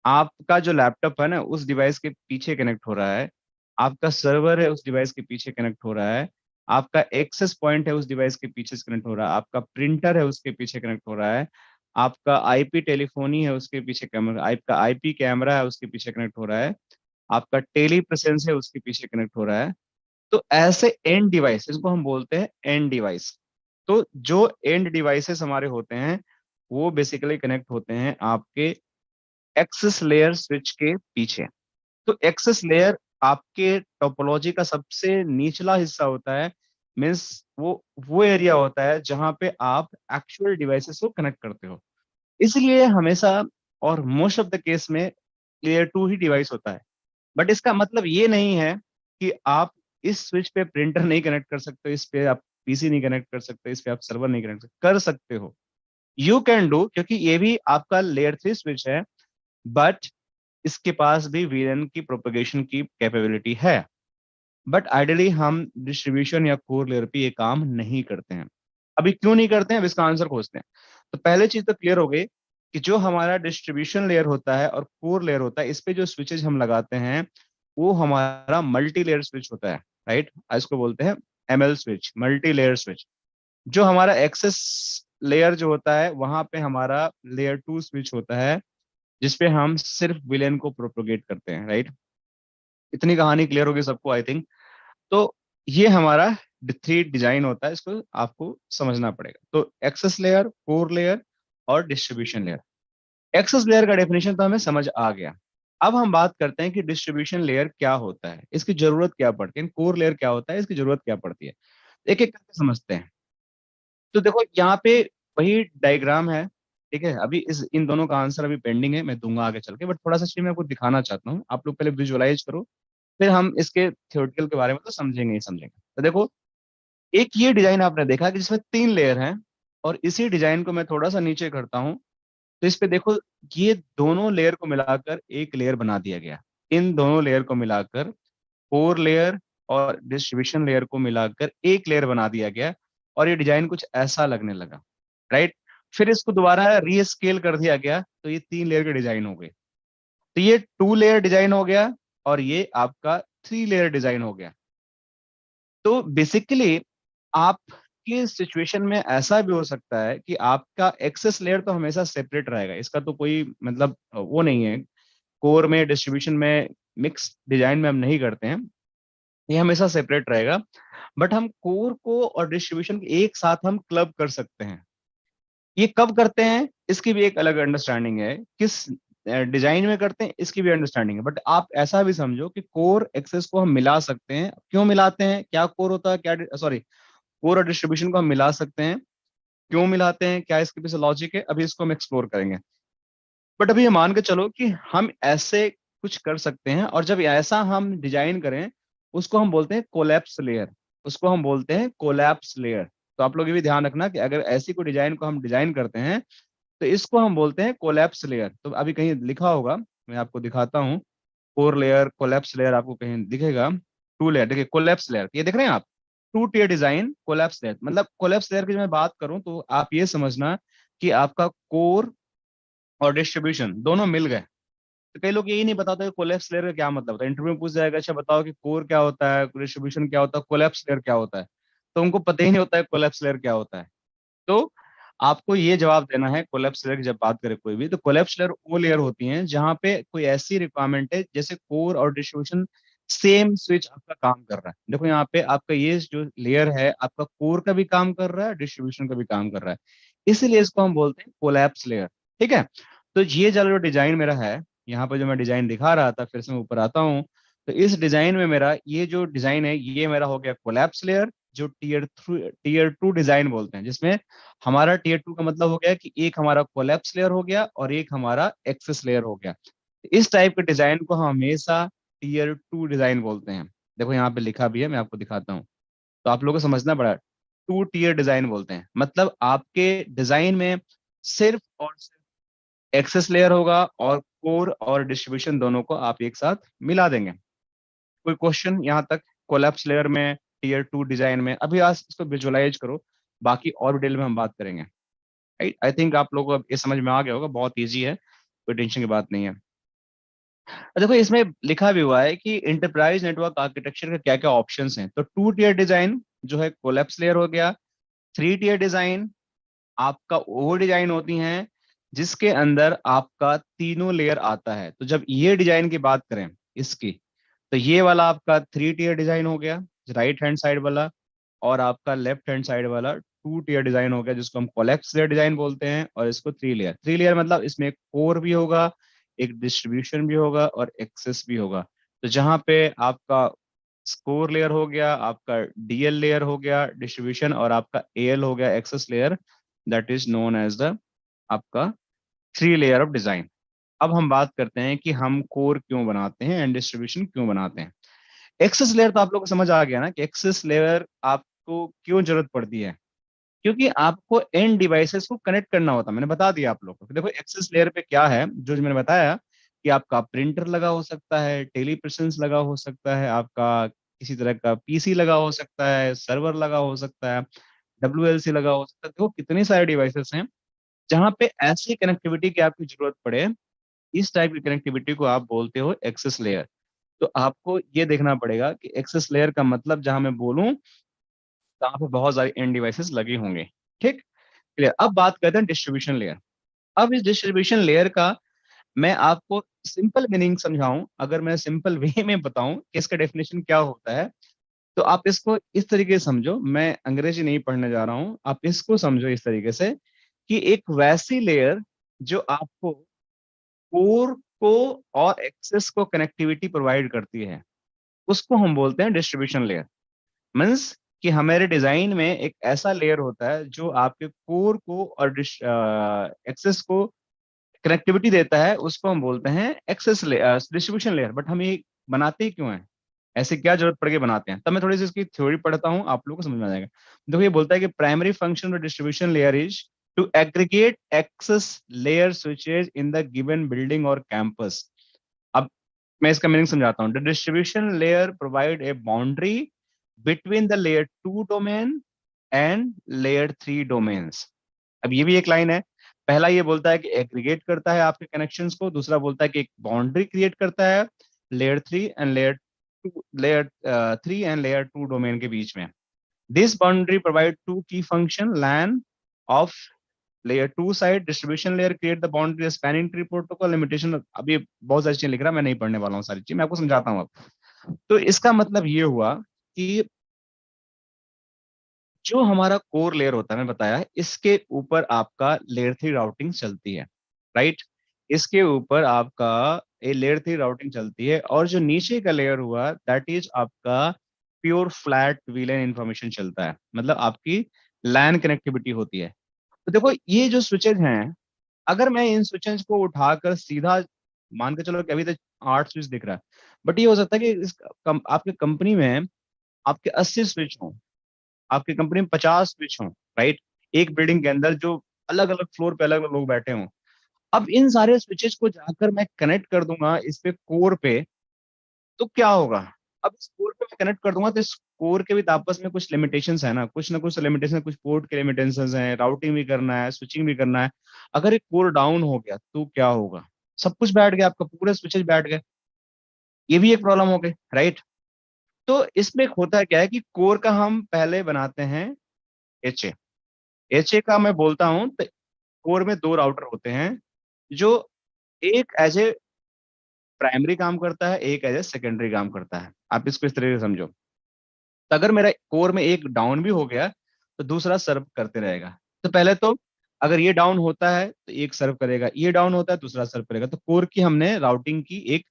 आपका जो लैपटॉप है ना उस डिवाइस के पीछे कनेक्ट हो रहा है, आपका सर्वर है उस डिवाइस के पीछे कनेक्ट हो रहा है, आपका एक्सेस पॉइंट है उस डिवाइस के पीछे से कनेक्ट हो रहा है, आपका प्रिंटर है उसके पीछे कनेक्ट हो रहा है, आपका IP टेलीफोनी है उसके पीछे कैमरा, आपका IP कैमरा है उसके पीछे कनेक्ट हो रहा है, आपका टेली प्रेजेंस है उसके पीछे कनेक्ट हो रहा है। तो ऐसे एंड डिवाइस, इसको हम बोलते हैं एंड डिवाइस। तो जो एंड डिवाइसेस हमारे होते हैं, वो बेसिकली कनेक्ट होते हैं आपके एक्सेस लेयर स्विच के पीछे। तो एक्सेस लेयर आपके टोपोलॉजी का सबसे निचला हिस्सा होता है, मीन्स वो एरिया होता है जहां पे आप एक्चुअल डिवाइसेस को कनेक्ट करते हो। इसलिए हमेशा और मोस्ट ऑफ द केस में लेयर 2 ही डिवाइस होता है। बट इसका मतलब ये नहीं है कि आप इस स्विच पे प्रिंटर नहीं कनेक्ट कर सकते, इस पे आप पीसी नहीं कनेक्ट कर सकते, इस पे आप सर्वर नहीं कनेक्ट कर सकते हो। यू कैन डू, क्योंकि ये भी आपका लेयर 3 स्विच है, बट इसके पास भी वीएलएन की प्रोपेगेशन की कैपेबिलिटी है। बट आइडियली हम डिस्ट्रीब्यूशन या कोर लेयर पे ये काम नहीं करते हैं। अभी क्यों नहीं करते हैं, अब इसका आंसर खोजते हैं। तो पहले चीज तो क्लियर हो गई कि जो हमारा डिस्ट्रीब्यूशन लेयर होता है और कोर लेयर होता है, इस पे जो स्विचेज हम लगाते हैं वो हमारा मल्टी लेयर स्विच होता है, राइट। इसको बोलते हैं ML switch, multi layer switch. जो हमारा एक्सेस लेयर जो होता है वहां पे हमारा लेयर 2 स्विच होता है, जिसपे हम सिर्फ विलेन को प्रोपोगेट करते हैं, राइट। इतनी कहानी क्लियर होगी सबको आई थिंक। तो ये हमारा 3 डिजाइन होता है, इसको आपको समझना पड़ेगा। तो एक्सेस लेयर, कोर लेयर और डिस्ट्रीब्यूशन लेयर। एक्सेस लेयर का डेफिनेशन तो हमें समझ आ गया। अब हम बात करते हैं कि डिस्ट्रीब्यूशन लेयर क्या होता है, इसकी जरूरत क्या पड़ती है, कोर लेयर क्या होता है, इसकी जरूरत क्या पड़ती है। एक एक करके समझते हैं। तो देखो यहाँ पे वही डायग्राम है, ठीक है। अभी इस इन दोनों का आंसर अभी पेंडिंग है, मैं दूंगा आगे चल के, बट थोड़ा सा चीज मैं आपको दिखाना चाहता हूँ। आप लोग पहले विजुअलाइज करो, फिर हम इसके थ्योरेटिकल के बारे में तो समझेंगे ही समझेंगे। तो देखो, एक ये डिजाइन आपने देखा कि जिसमें 3 लेयर हैं, और इसी डिजाइन को मैं थोड़ा सा नीचे करता हूँ, तो इस पे देखो, ये दोनों लेयर को मिलाकर एक लेयर बना दिया गया। इन दोनों लेयर को मिलाकर, कोर लेयर और डिस्ट्रीब्यूशन लेयर को मिलाकर एक लेयर बना दिया गया, और ये डिजाइन कुछ ऐसा लगने लगा, राइट। फिर इसको दोबारा रीस्केल कर दिया गया, तो ये 3 लेयर के डिजाइन हो गए। तो ये 2 लेयर डिजाइन हो गया, और ये आपका 3 लेयर डिजाइन हो गया। तो बेसिकली आपके सिचुएशन में ऐसा भी हो सकता है कि आपका एक्सेस लेयर तो हमेशा सेपरेट रहेगा, इसका तो कोई मतलब वो नहीं है। कोर में, डिस्ट्रीब्यूशन में, मिक्स डिजाइन में हम नहीं करते हैं, ये हमेशा सेपरेट रहेगा। बट हम कोर को और डिस्ट्रीब्यूशन एक साथ हम क्लब कर सकते हैं। ये कब करते हैं इसकी भी एक अलग अंडरस्टैंडिंग है, किस डिजाइन में करते हैं इसकी भी अंडरस्टैंडिंग है। बट आप ऐसा भी समझो कि कोर एक्सेस को हम मिला सकते हैं। क्यों मिलाते हैं, क्या कोर होता है, क्या सॉरी, कोर और डिस्ट्रीब्यूशन को हम मिला सकते हैं। क्यों मिलाते हैं, क्या इसके पीछे लॉजिक है, अभी इसको हम एक्सप्लोर करेंगे। बट अभी ये मान के चलो कि हम ऐसे कुछ कर सकते हैं, और जब ऐसा हम डिजाइन करें, उसको हम बोलते हैं कोलैप्स लेयर। उसको हम बोलते हैं कोलैप्स लेयर। तो आप लोग ये भी ध्यान रखना कि अगर ऐसी कोई डिजाइन को हम डिजाइन करते हैं, तो इसको हम बोलते हैं कोलैप्स लेयर। तो अभी कहीं लिखा होगा, मैं आपको दिखाता हूँ। कोर लेयर, कोलैप्स लेयर आपको कहीं दिखेगा। 2 लेयर, देखिए कोलैप्स लेयर, ये देख रहे हैं आप, 2 टियर डिजाइन कोलैप्स लेयर। मतलब कोलैप्स लेयर की जब मैं बात करूं, तो आप ये समझना कि आपका कोर और डिस्ट्रीब्यूशन दोनों मिल गए। तो कई लोग यही नहीं बताते कि कोलैप्स लेयर का क्या मतलब होता है। इंटरव्यू में पूछ जाएगा, अच्छा बताओ कि कोर क्या होता है, डिस्ट्रीब्यूशन क्या होता है, कोलैप्स लेयर क्या होता है। तो उनको पता ही नहीं होता है कोलैप्स लेयर क्या होता है। तो आपको ये जवाब देना है, कोलैप्स लेयर की जब बात करें कोई भी, तो कोलैप्स लेयर वो लेयर होती हैं जहां पे कोई ऐसी रिक्वायरमेंट है, जैसे कोर और डिस्ट्रीब्यूशन सेम स्विच आपका काम कर रहा है। देखो यहाँ पे आपका ये जो लेयर है, आपका कोर का भी काम कर रहा है, डिस्ट्रीब्यूशन का भी काम कर रहा है, इसीलिए इसको हम बोलते हैं कोलैप्स लेयर, ठीक है। तो ये जो डिजाइन मेरा है, यहाँ पे जो मैं डिजाइन दिखा रहा था, फिर से मैं ऊपर आता हूँ। तो इस डिजाइन में मेरा ये जो डिजाइन है, ये मेरा हो गया कोलैप्स लेयर, जो टीयर 2 डिजाइन बोलते हैं, जिसमें हमारा टीयर 2 का मतलब हो गया कि एक हमारा कोलैप्स लेयर हो गया और एक हमारा एक्सेस लेयर हो गया। इस टाइप के डिजाइन को हम हमेशा टीयर 2 डिजाइन बोलते हैं। देखो यहाँ पे लिखा भी है, मैं आपको दिखाता हूँ, तो आप लोगों को समझना पड़ा। 2 टीयर डिजाइन बोलते हैं, मतलब आपके डिजाइन में सिर्फ और सिर्फ एक्सेस लेयर होगा, और कोर और डिस्ट्रीब्यूशन दोनों को आप एक साथ मिला देंगे। कोई क्वेश्चन यहाँ तक कोलैप्स लेयर में, टीयर 2 डिजाइन में? अभी आज इसको विजुअलाइज करो, बाकी और डिटेल में हम बात करेंगे, राइट। आई थिंक आप लोगों को अब ये समझ में आ गया होगा, बहुत ईजी है, कोई टेंशन की बात नहीं है। देखो इसमें लिखा भी हुआ है कि इंटरप्राइज नेटवर्क आर्किटेक्चर के क्या क्या ऑप्शंस हैं। तो 2 टियर डिजाइन जो है कोलैप्स लेयर हो गया। 3 टियर डिजाइन आपका वो डिजाइन होती हैं जिसके अंदर आपका तीनों लेयर आता है। तो जब ये डिजाइन की बात करें इसकी, तो ये वाला आपका 3 टियर डिजाइन हो गया, राइट हैंड साइड वाला, और आपका लेफ्ट हैंड साइड वाला 2 टियर डिजाइन हो गया, जिसको हम कोलैप्स लेयर डिजाइन बोलते हैं। और इसको 3 लेयर, 3 लेयर मतलब इसमें एक कोर भी होगा, एक डिस्ट्रीब्यूशन भी होगा, और एक्सेस भी होगा। तो जहां पे आपका स्कोर लेयर हो गया, आपका डीएल लेयर हो गया डिस्ट्रीब्यूशन, और आपका एएल हो गया access layer, that is known as the आपका 3 लेयर ऑफ डिजाइन। अब हम बात करते हैं कि हम कोर क्यों बनाते हैं एंड डिस्ट्रीब्यूशन क्यों बनाते हैं। एक्सेस लेयर तो आप लोग को समझ आ गया ना कि एक्सेस लेयर आपको क्यों जरूरत पड़ती है, क्योंकि आपको एंड डिवाइसेस को कनेक्ट करना होता है। मैंने बता दिया आप लोग को। देखो एक्सेस लेयर पे क्या है, जो मैंने बताया कि आपका प्रिंटर लगा हो सकता है, टेलीप्रेसेंस लगा हो सकता है, आपका किसी तरह का पीसी लगा हो सकता है, सर्वर लगा हो सकता है, WLC लगा हो सकता है। देखो कितने सारे डिवाइसेस हैं जहाँ पे ऐसी कनेक्टिविटी की आपकी जरूरत पड़े। इस टाइप की कनेक्टिविटी को आप बोलते हो एक्सेस लेयर। तो आपको ये देखना पड़ेगा कि एक्सेस लेयर का मतलब जहां मैं बोलूं जहां पे बहुत सारी एंड डिवाइसेस लगे होंगे। ठीक, क्लियर। अब बात करते हैं डिस्ट्रीब्यूशन लेयर। अब इस डिस्ट्रीब्यूशन लेयर का मैं आपको सिंपल मीनिंग समझाऊं, अगर मैं सिंपल वे में बताऊं कि इसका डेफिनेशन क्या होता है, तो आप इसको इस तरीके से समझो। मैं अंग्रेजी नहीं पढ़ने जा रहा हूं, आप इसको समझो इस तरीके से कि एक वैसी लेयर जो आपको कोर को और एक्सेस को कनेक्टिविटी प्रोवाइड करती है, उसको हम बोलते हैं डिस्ट्रीब्यूशन लेयर। मीन्स कि हमारे डिजाइन में एक ऐसा लेयर होता है जो आपके कोर को और एक्सेस को कनेक्टिविटी देता है, उसको हम बोलते हैं एक्सेस डिस्ट्रीब्यूशन लेयर। बट हम ये बनाते ही क्यों हैं, ऐसे क्या जरूरत पड़ के बनाते हैं? तब मैं थोड़ी सी इसकी थ्योरी पढ़ता हूँ, आप लोगों को समझ में आ जाएगा। देखो ये बोलता है कि primary function of distribution layer is to aggregate access layer switches in the given building और कैंपस। अब मैं इसका मीनिंग समझाता हूँ। The distribution layer provide a boundary between the layer 2 domain and layer 3 domains. अब ये भी एक लाइन है। पहला ये बोलता है कि एग्रीगेट करता है आपके कनेक्शंस को, दूसरा बोलता है कि एक बाउंड्री क्रिएट करता है लेयर 3 डोमेन के बीच में। This boundary provide two key function LAN of layer 2 side distribution layer create the boundary spanning tree protocol limitation. अभी बहुत सारी चीजें लिख रहा, मैं नहीं पढ़ने वाला हूँ सारी चीज, मैं आपको समझाता हूँ अब। तो इसका मतलब ये हुआ कि जो हमारा कोर लेयर होता है, मैं बताया, इसके ऊपर आपका लेयर 3 राउटिंग चलती है, राइट। इसके ऊपर आपका ये लेयर 3 राउटिंग चलती है, और जो नीचे का लेयर हुआ दैट इज आपका प्योर फ्लैट वीलन इंफॉर्मेशन चलता है, मतलब आपकी लैन कनेक्टिविटी होती है। तो देखो ये जो स्विचेज हैं, अगर मैं इन स्विचेज को उठाकर सीधा मान के चलो कि अभी तक 8 स्विच दिख रहा है, बट ये हो सकता है कि आपके कंपनी में आपके 80 स्विच हों, आपकी कंपनी में 50 स्विच हों, राइट, एक बिल्डिंग के अंदर, जो अलग अलग फ्लोर पे अलग अलग लोग बैठे हों। अब इन सारे स्विचेस को जाकर मैं कनेक्ट कर दूंगा इस पे कोर पे, तो क्या होगा? अब इस कोर पे मैं कनेक्ट कर दूंगा तो इस कोर के भी तो आपस में कुछ लिमिटेशंस है ना कुछ लिमिटेशन, कुछ पोर्ट के लिमिटेशंस हैं, राउटिंग भी करना है, स्विचिंग भी करना है। अगर एक कोर डाउन हो गया तो क्या होगा? सब कुछ बैठ गया, आपका पूरे स्विचेस बैठ गए। ये भी एक प्रॉब्लम हो गई, राइट। तो इसमें होता है क्या है कि कोर का हम पहले बनाते हैं एचए। एचए का मैं बोलता हूं तो कोर में 2 राउटर होते हैं, जो एक एज ए प्राइमरी काम करता है, एक एज ए सेकेंडरी काम करता है। आप इसको इस तरीके से समझो। तो अगर मेरा कोर में एक डाउन भी हो गया तो दूसरा सर्व करते रहेगा। तो पहले तो अगर ये डाउन होता है तो एक सर्व करेगा, ये डाउन होता है दूसरा सर्व करेगा। तो कोर की हमने राउटिंग की एक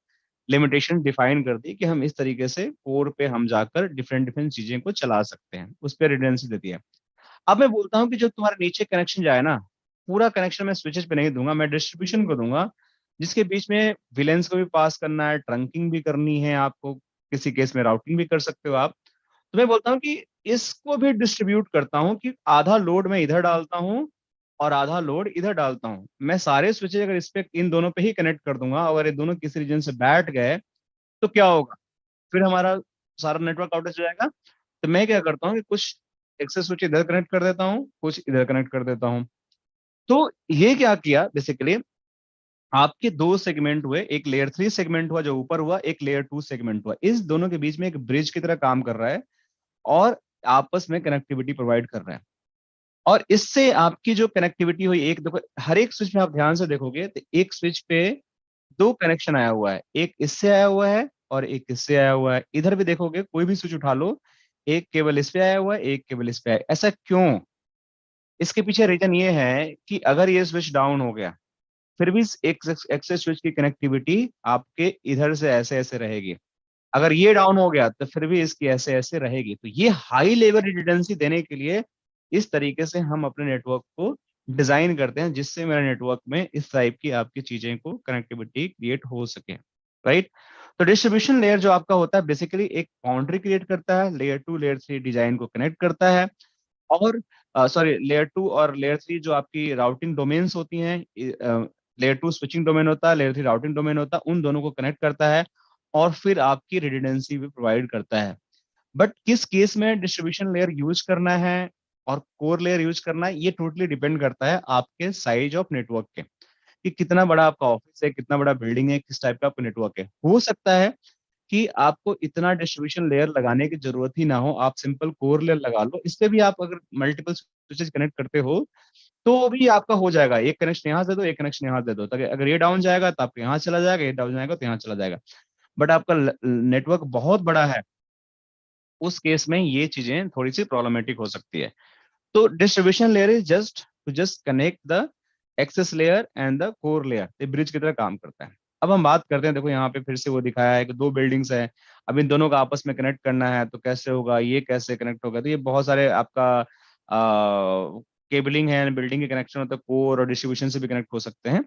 लिमिटेशन डिफाइन कर दी कि हम इस तरीके से कोर पे हम जाकर डिफरेंट डिफरेंट चीजें को चला सकते हैं, उस पर रिडेंडेंसी देती है। अब मैं बोलता हूँ कि जो तुम्हारे नीचे कनेक्शन जाए ना, पूरा कनेक्शन मैं स्विचेस पे नहीं दूंगा, मैं डिस्ट्रीब्यूशन को दूंगा, जिसके बीच में विलेंस को भी पास करना है, ट्रंकिंग भी करनी है आपको, किसी केस में राउटिंग भी कर सकते हो आप। तो मैं बोलता हूँ कि इसको भी डिस्ट्रीब्यूट करता हूँ कि आधा लोड मैं इधर डालता हूँ और आधा लोड इधर डालता हूँ। मैं सारे स्विचेज अगर इस पे इन दोनों पे ही कनेक्ट कर दूंगा, अगर ये दोनों किसी रीजन से बैठ गए तो क्या होगा? फिर हमारा सारा नेटवर्क आउटेज हो जाएगा। तो मैं क्या करता हूँ कि कुछ एक्सेस स्विच इधर कनेक्ट कर देता हूँ, कुछ इधर कनेक्ट कर देता हूँ। तो ये क्या किया बेसिकली, आपके 2 सेगमेंट हुए, एक लेयर 3 सेगमेंट हुआ जो ऊपर हुआ, एक लेयर 2 सेगमेंट हुआ। इस दोनों के बीच में एक ब्रिज की तरह काम कर रहा है और आपस में कनेक्टिविटी प्रोवाइड कर रहा है। और इससे आपकी जो कनेक्टिविटी हुई, एक देखो हर एक स्विच में आप ध्यान से देखोगे तो एक स्विच पे 2 कनेक्शन आया हुआ है, एक इससे आया हुआ है और एक इससे आया हुआ है। इधर भी देखोगे कोई भी स्विच उठा लो, एक केबल इस पे आया हुआ है, एक केबल इस पे आया। ऐसा क्यों? इसके पीछे रीजन ये है कि अगर ये स्विच डाउन हो गया, फिर भी एक एक्सेस स्विच की कनेक्टिविटी आपके इधर से ऐसे ऐसे रहेगी। अगर ये डाउन हो गया तो फिर भी इसकी ऐसे ऐसे रहेगी। तो ये हाई लेवल रिडंडेंसी देने के लिए इस तरीके से हम अपने नेटवर्क को डिजाइन करते हैं, जिससे मेरे नेटवर्क में इस टाइप की आपकी चीजें को कनेक्टिविटी क्रिएट हो सके, राइट। तो डिस्ट्रीब्यूशन लेयर जो आपका होता है बेसिकली एक बाउंड्री क्रिएट करता है, लेयर 2 लेयर 3 डिजाइन को कनेक्ट करता है, और सॉरी लेयर 2 और लेयर 3 जो आपकी राउटिंग डोमेन्स होती हैं, लेयर 2 स्विचिंग डोमेन होता है, लेयर 3 राउटिंग डोमेन होता है, उन दोनों को कनेक्ट करता है और फिर आपकी रिडंडेंसी भी प्रोवाइड करता है। बट किस केस में डिस्ट्रीब्यूशन लेयर यूज करना है और कोर लेयर यूज करना है, ये टोटली डिपेंड करता है आपके साइज ऑफ नेटवर्क के, कि कितना बड़ा आपका ऑफिस है, कितना बड़ा बिल्डिंग है, किस टाइप का आपका नेटवर्क है। हो सकता है कि आपको इतना डिस्ट्रीब्यूशन लेयर लगाने की जरूरत ही ना हो, आप सिंपल कोर लेयर लगा लो। इससे भी आप अगर मल्टीपल स्विचेस कनेक्ट करते हो तो भी आपका हो जाएगा, एक कनेक्शन यहाँ से दो, एक कनेक्शन यहाँ से दो, ताकि अगर ये डाउन जाएगा तो आपको यहाँ चला जाएगा, ये डाउन जाएगा तो यहाँ चला जाएगा। बट आपका नेटवर्क बहुत बड़ा है, उस केस में ये चीजें थोड़ी सी प्रॉब्लमेटिक हो सकती है। तो distribution layer is just to just connect the access layer and the core layer, ये ब्रिज की तरह काम करता है। अब हम बात करते हैं, देखो यहाँ पे फिर से वो दिखाया है कि दो बिल्डिंग्स है, अब इन दोनों को आपस में कनेक्ट करना है तो कैसे होगा, ये कैसे कनेक्ट होगा। तो ये बहुत सारे आपका केबलिंग है, बिल्डिंग के कनेक्शन होता है, कोर और डिस्ट्रीब्यूशन से भी कनेक्ट हो सकते हैं।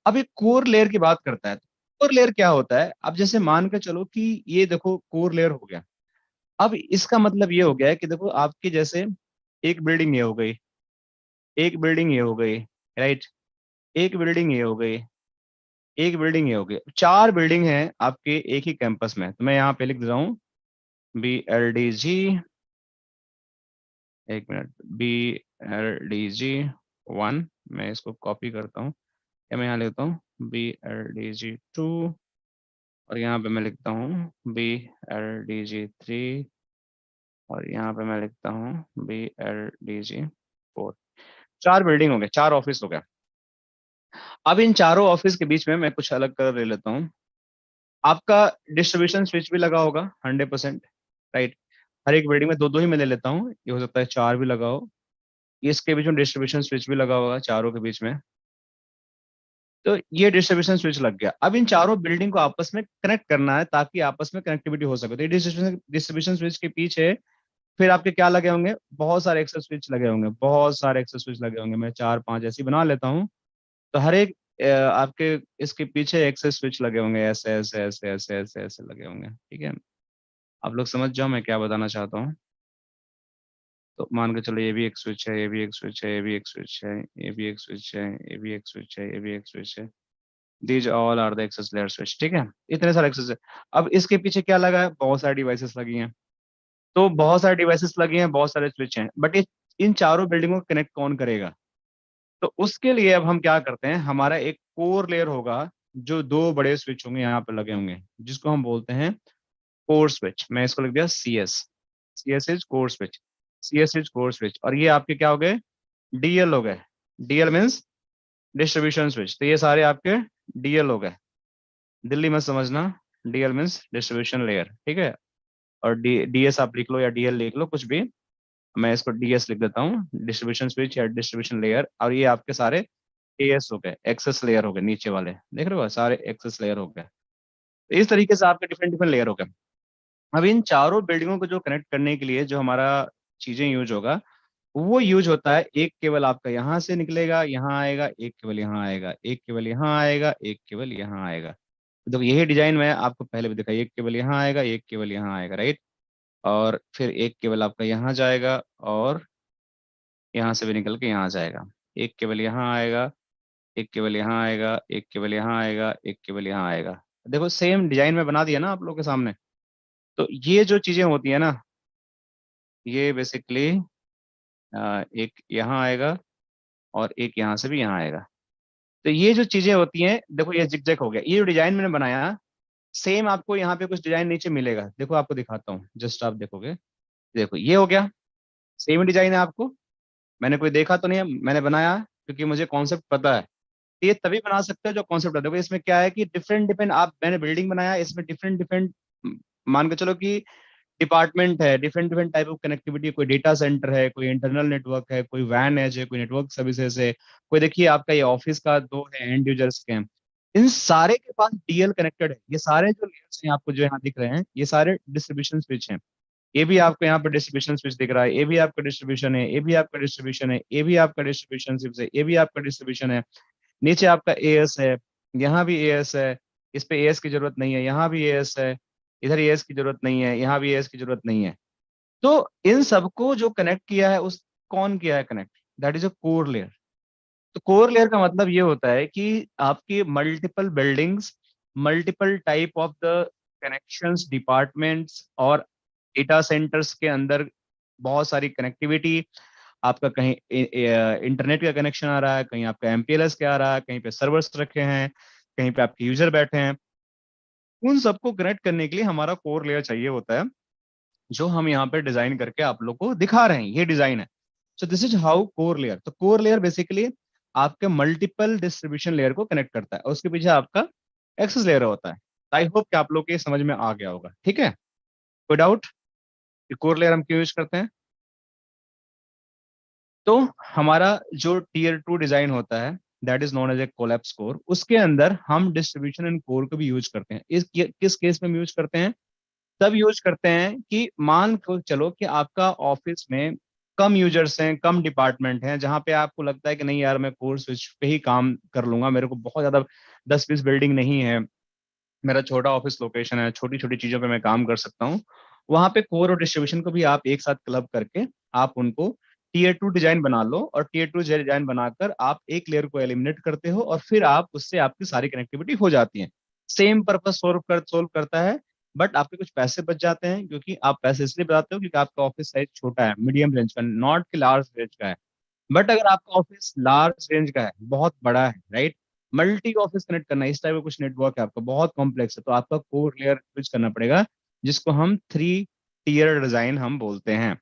अब एक कोर लेयर की बात करता है, कोर लेयर क्या होता है। अब जैसे मान के चलो कि ये देखो कोर लेयर हो गया, अब इसका मतलब ये हो गया है कि देखो आपके जैसे एक बिल्डिंग ये हो गई, एक बिल्डिंग ये हो गई, राइट, एक बिल्डिंग ये हो गई, एक बिल्डिंग ये हो गई, चार बिल्डिंग है आपके एक ही कैंपस में। तो मैं यहाँ पे लिख दे रहा हूँ BLDG, एक मिनट, BLDG 1, मैं इसको कॉपी करता हूँ, या मैं यहाँ लिखता हूँ BLDG 2, और यहाँ पे मैं लिखता हूँ BLDG 3, और यहाँ पे मैं लिखता हूँ BLDG 4। चार बिल्डिंग हो गए, चार ऑफिस हो गया। अब इन चारों ऑफिस के बीच में मैं कुछ अलग कलर ले लेता हूँ। आपका डिस्ट्रीब्यूशन स्विच भी लगा होगा 100%, राइट। हर एक बिल्डिंग में दो दो ही मैं ले लेता हूँ, ये हो सकता है चार भी लगा हो। इसके बीच में डिस्ट्रीब्यूशन स्विच भी लगा होगा चारों के बीच में। तो ये डिस्ट्रीब्यूशन स्विच लग गया। अब इन चारों बिल्डिंग को आपस में कनेक्ट करना है ताकि आपस में कनेक्टिविटी हो सके। तो डिस्ट्रीब्यूशन स्विच के पीछे फिर आपके क्या लगे होंगे, बहुत सारे एक्सेस स्विच लगे होंगे, बहुत सारे एक्सेस स्विच लगे होंगे। मैं 4-5 ऐसे बना लेता हूँ। तो हर एक आपके इसके पीछे एक्सेस स्विच लगे होंगे, ऐसे ऐसे ऐसे ऐसे ऐसे ऐसे लगे होंगे, ठीक है। आप लोग समझ जाओ मैं क्या बताना चाहता हूँ। तो मान के चलो ये भी एक स्विच है, ये भी एक स्विच है, ये भी एक स्विच है, ये भी एक स्विच है, ये भी एक स्विच है, ये भी एक स्विच है। These all are the access layer switch, ठीक है। इतने सारे एक्सेस है। अब इसके पीछे क्या लगा है, बहुत सारी डिवाइसेस लगी हैं। तो बहुत सारे डिवाइसेस लगे हैं, बहुत सारे स्विच हैं, बट इन चारों बिल्डिंगों को कनेक्ट कौन करेगा। तो उसके लिए अब हम क्या करते हैं, हमारा एक कोर लेयर होगा जो दो बड़े स्विच होंगे यहाँ पे लगे होंगे, जिसको हम बोलते हैं कोर स्विच। मैं इसको लिख दिया CS। CS is core switch, CS is core switch. और ये आपके क्या हो गए, DL हो गए। DL means distribution switch. तो ये सारे आपके DL हो गए, दिल्ली में समझना। DL मीन्स डिस्ट्रीब्यूशन लेयर, ठीक है। और DS आप लिख लो या DL लिख लो, कुछ भी। मैं इसको DS लिख देता हूँ, डिस्ट्रीब्यूशन स्विच या डिस्ट्रीब्यूशन लेयर। और ये आपके सारे AS हो गए, एक्सेस लेयर हो गए, नीचे वाले देख रहे हो, सारे एक्सेस लेयर हो गए। तो इस तरीके से आपके डिफरेंट डिफरेंट लेयर हो गए। अब इन चारों बिल्डिंगों को जो कनेक्ट करने के लिए जो हमारा चीजें यूज होगा, वो यूज होता है, एक केबल आपका यहाँ से निकलेगा, यहाँ आएगा, एक केबल यहाँ आएगा, एक केबल यहाँ आएगा, एक केबल यहाँ आएगा। तो यही डिजाइन मैं आपको पहले भी दिखाई, एक केबल यहाँ आएगा, एक केबल यहाँ आएगा, राइट। और फिर एक केबल आपका यहाँ जाएगा और यहाँ से भी निकल के यहाँ जाएगा। एक केबल यहाँ आएगा, एक केबल यहाँ आएगा, एक केबल यहाँ आएगा, एक केबल यहाँ आएगा। देखो सेम डिजाइन में बना दिया ना आप लोग के सामने। तो ये जो चीजें होती है ना, ये बेसिकली एक यहाँ आएगा और एक यहाँ से भी यहाँ आएगा। तो ये जो चीजें होती हैं, देखो ये जिग जैग हो गया। ये जो डिजाइन मैंने बनाया, सेम आपको यहाँ पे कुछ डिजाइन नीचे मिलेगा। देखो आपको दिखाता हूँ, जस्ट आप देखोगे, देखो ये हो गया, सेम डिजाइन है। आपको मैंने कोई देखा तो नहीं है, मैंने बनाया क्योंकि मुझे कॉन्सेप्ट पता है। ये तभी बना सकते हो जो कॉन्सेप्ट है। देखो इसमें क्या है कि डिफरेंट डिफरेंट आप, मैंने बिल्डिंग बनाया, इसमें डिफरेंट डिफरेंट मान के चलो कि डिपार्टमेंट है, different different type of connectivity. कोई डेटा सेंटर है, कोई इंटरनल नेटवर्क है, कोई वैन है, कोई नेटवर्क सर्विसेज है, कोई देखिए आपका ये ऑफिस का दो है एंड यूजर्स के हैं। इन सारे के पास DL कनेक्टेड है। ये सारे जो लेयर्स हैं आपको जो यहाँ दिख रहे हैं, ये सारे डिस्ट्रीब्यूशन स्विच हैं। ये भी आपको यहाँ पे डिस्ट्रीब्यूशन स्विच दिख रहा है, ये भी आपका डिस्ट्रीब्यूशन है, ये भी आपका डिस्ट्रीब्यूशन है, ये भी आपका डिस्ट्रीब्यूशन स्विच है, ये भी आपका डिस्ट्रीब्यूशन है। नीचे आपका AS है, यहाँ भी AS है, इस पे एएस की जरूरत नहीं है, यहाँ भी एएस है, इधर एएस की जरूरत नहीं है, यहाँ भी एएस की जरूरत नहीं है। तो इन सबको जो कनेक्ट किया है, उस कौन किया है connect, that is a core layer. तो कोर लेयर का मतलब ये होता है कि आपकी multiple buildings, multiple type of the connections, departments और डेटा सेंटर्स के अंदर बहुत सारी कनेक्टिविटी, आपका कहीं इंटरनेट का कनेक्शन आ रहा है, कहीं आपका एमपीएलएस का आ रहा है, कहीं पे सर्वर्स रखे हैं, कहीं पे आपके यूजर बैठे हैं, उन सबको कनेक्ट करने के लिए हमारा कोर लेयर चाहिए होता है, जो हम यहाँ पे डिजाइन करके आप लोग को दिखा रहे हैं, ये डिजाइन है। So this is how core layer. तो कोर लेयर बेसिकली आपके मल्टीपल डिस्ट्रीब्यूशन लेयर को कनेक्ट करता है, और उसके पीछे आपका एक्सेस लेयर होता है। आई होप कि आप लोग के समझ में आ गया होगा, ठीक है? कोई डाउट कोर लेयर हम क्यों यूज करते हैं? तो हमारा जो टीयर 2 डिजाइन होता है, that is known as a collapse core, उसके अंदर हम डिस्ट्रीब्यूशन एंड कोर को भी यूज करते हैं। किस केस में यूज करते हैं? तब यूज करते हैं कि मान को चलो कि आपका ऑफिस में कम यूजर्स हैं, कम डिपार्टमेंट हैं, जहां पे आपको लगता है कि नहीं यार मैं कोर स्विच पे ही काम कर लूंगा, मेरे को बहुत ज्यादा 10-20 बिल्डिंग नहीं है, मेरा छोटा ऑफिस लोकेशन है, छोटी छोटी चीजों पे मैं काम कर सकता हूँ। वहां पे कोर और डिस्ट्रीब्यूशन को भी आप एक साथ क्लब करके आप उनको टीयर 2 डिजाइन बना लो, और टीयर 2 डिजाइन बनाकर आप एक लेयर को एलिमिनेट करते हो, और फिर आप उससे आपकी सारी कनेक्टिविटी हो जाती है। सेम पर्पस सोल्व करता है, बट आपके कुछ पैसे बच जाते हैं, क्योंकि आप पैसे इसलिए बताते हो क्योंकि आपका ऑफिस साइज छोटा है, मीडियम रेंज का, नॉट कि लार्ज रेंज का है। बट अगर आपका ऑफिस लार्ज रेंज का है, बहुत बड़ा है, राइट, मल्टी ऑफिस कनेक्ट करना है, इस टाइप का कुछ नेटवर्क है आपका, बहुत कॉम्प्लेक्स है, तो आपका कोर लेयर यूज करना पड़ेगा, जिसको हम 3 टीयर डिजाइन हम बोलते हैं।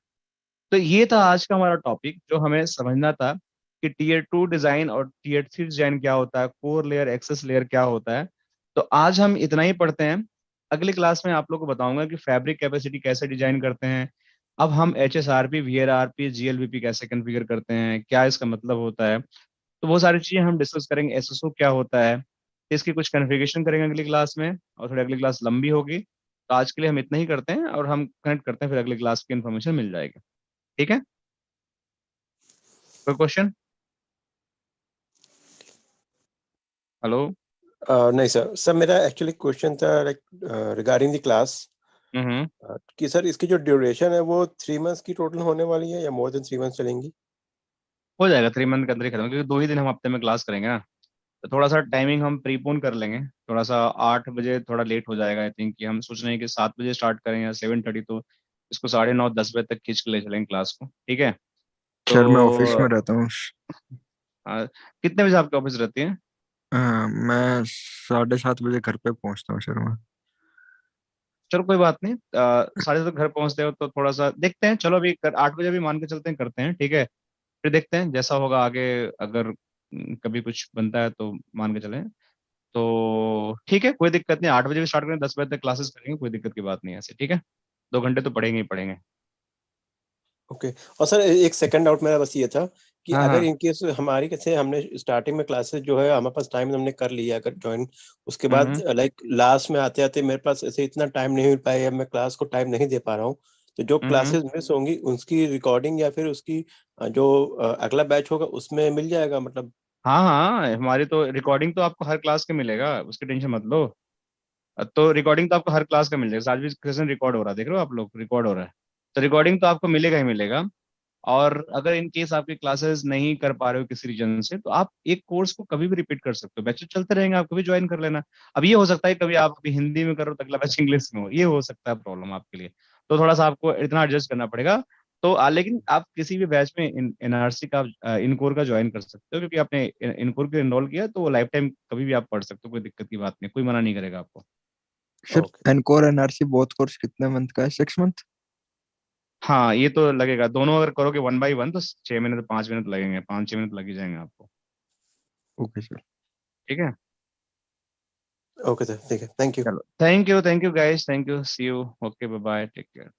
तो ये था आज का हमारा टॉपिक, जो हमें समझना था कि टीयर 2 डिजाइन और टीयर 3 डिजाइन क्या होता है, कोर लेयर, एक्सेस लेयर क्या होता है। तो आज हम इतना ही पढ़ते हैं। अगली क्लास में आप लोग को बताऊंगा कि फैब्रिक कैपेसिटी कैसे डिजाइन करते हैं, अब हम HSRP, VRRP, GLVP कैसे कॉन्फ़िगर करते हैं, क्या इसका मतलब होता है। तो वो सारी चीजें हम डिस्कस करेंगे। SSO क्या होता है, इसकी कुछ कॉन्फ़िगरेशन करेंगे अगली क्लास में, और थोड़ी अगली क्लास लंबी होगी। तो आज के लिए हम इतना ही करते हैं, और हम कनेक्ट करते हैं, फिर अगली क्लास की इन्फॉर्मेशन मिल जाएगी। ठीक है? कोई क्वेश्चन? हेलो? नहीं सर, मेरा एक्चुअली क्वेश्चन था लाइक रिगार्डिंग द क्लास, हम्म। कि सर इसकी जो ड्यूरेशन है वो 3 मंथ्स की टोटल होने वाली है या मोर देन 3 मंथ्स चलेंगी? हो जाएगा 3 मंथ के अंदर ही खत्म, क्योंकि 2 ही दिन हम हफ्ते में क्लास करेंगे ना। तो थोड़ा सा टाइमिंग हम प्रीपोन कर लेंगे, थोड़ा सा 8 बजे थोड़ा लेट हो जाएगा। आई थिंक कि हम सोच रहे हैं कि 7 बजे स्टार्ट करें या 7:30, तो इसको 9:30-10 बजे तक खींच के ले चलेंगे क्लास को, ठीक है? सर मैं ऑफिस तो में रहता हूँ। कितने बजे आपकी ऑफिस रहती है? मैं 7:30 बजे घर पे पहुंचता हूँ सर मैं। चलो कोई बात नहीं, 7:30 तक घर पहुंचते हो तो थोड़ा सा देखते हैं, चलो अभी 8 बजे भी मान के चलते हैं, करते हैं, ठीक है? फिर देखते हैं जैसा होगा आगे, अगर कभी कुछ बनता है तो मान के चलें। तो ठीक है, कोई दिक्कत नहीं, 8 बजे भी स्टार्ट करें, 10 बजे तक क्लासेस करेंगे, कोई दिक्कत की बात नहीं है ऐसे, ठीक है? 2 घंटे तो पढ़ेंगे ही पढ़ेंगे। ओके। और सर एक सेकंड डाउट मेरा बस ये था कि हाँ अगर हाँ। इन केस हमारी कैसे हमने स्टार्टिंग में क्लासेस जो है हमारे पास टाइम हमने कर लिया अगर ज्वाइन, उसके बाद हम्म लाइक लास्ट में आते-आते मेरे पास ऐसे इतना टाइम नहीं मिल पाया या मैं क्लास को टाइम नहीं दे पा रहा हूँ, तो जो हम्म। क्लासेस मिस होंगी उसकी रिकॉर्डिंग या फिर उसकी जो अगला बैच होगा उसमें मिल जाएगा मतलब? हाँ हाँ, हमारी तो रिकॉर्डिंग तो आपको हर क्लास के मिलेगा, उसकी टेंशन मत लो। तो रिकॉर्डिंग तो आपको हर क्लास का मिल जाएगा, आज भी सेशन रिकॉर्ड हो रहा है, देख रहे हो आप लोग, रिकॉर्ड हो रहा है। तो रिकॉर्डिंग तो आपको मिलेगा ही मिलेगा। और अगर इन केस आपकी क्लासेस नहीं कर पा रहे हो किसी रीजन से, तो आप एक कोर्स को कभी भी रिपीट कर सकते हो, बैचेस चलते रहेंगे, आप कभी ज्वाइन कर लेना। अब ये हो सकता है कभी आप अभी हिंदी में करो तो अगला बैच इंग्लिश में हो, ये हो सकता है प्रॉब्लम आपके लिए। तो थोड़ा सा आपको इतना एडजस्ट करना पड़ेगा। तो लेकिन आप किसी भी बैच में NRC का, इनकोर का ज्वाइन कर सकते हो, क्योंकि आपने इनकोर को इनरोल किया, तो वो लाइफ टाइम कभी भी आप पढ़ सकते हो, कोई दिक्कत की बात नहीं, कोई मना नहीं करेगा आपको। Sir okay. Encore NRC both course कितने मंथ का है? 6 मंथ? हाँ, ये तो लगेगा, दोनों अगर करोगे 1 by 1 तो 6 महीने तो 5 महीने तो लगेंगे, 5-6 महीने तो लग ही जाएंगे आपको। Okay sir. ठीक है? ओके सर, ठीक है। Thank you. चलो, thank you guys, thank you, see you, okay, bye bye, take care.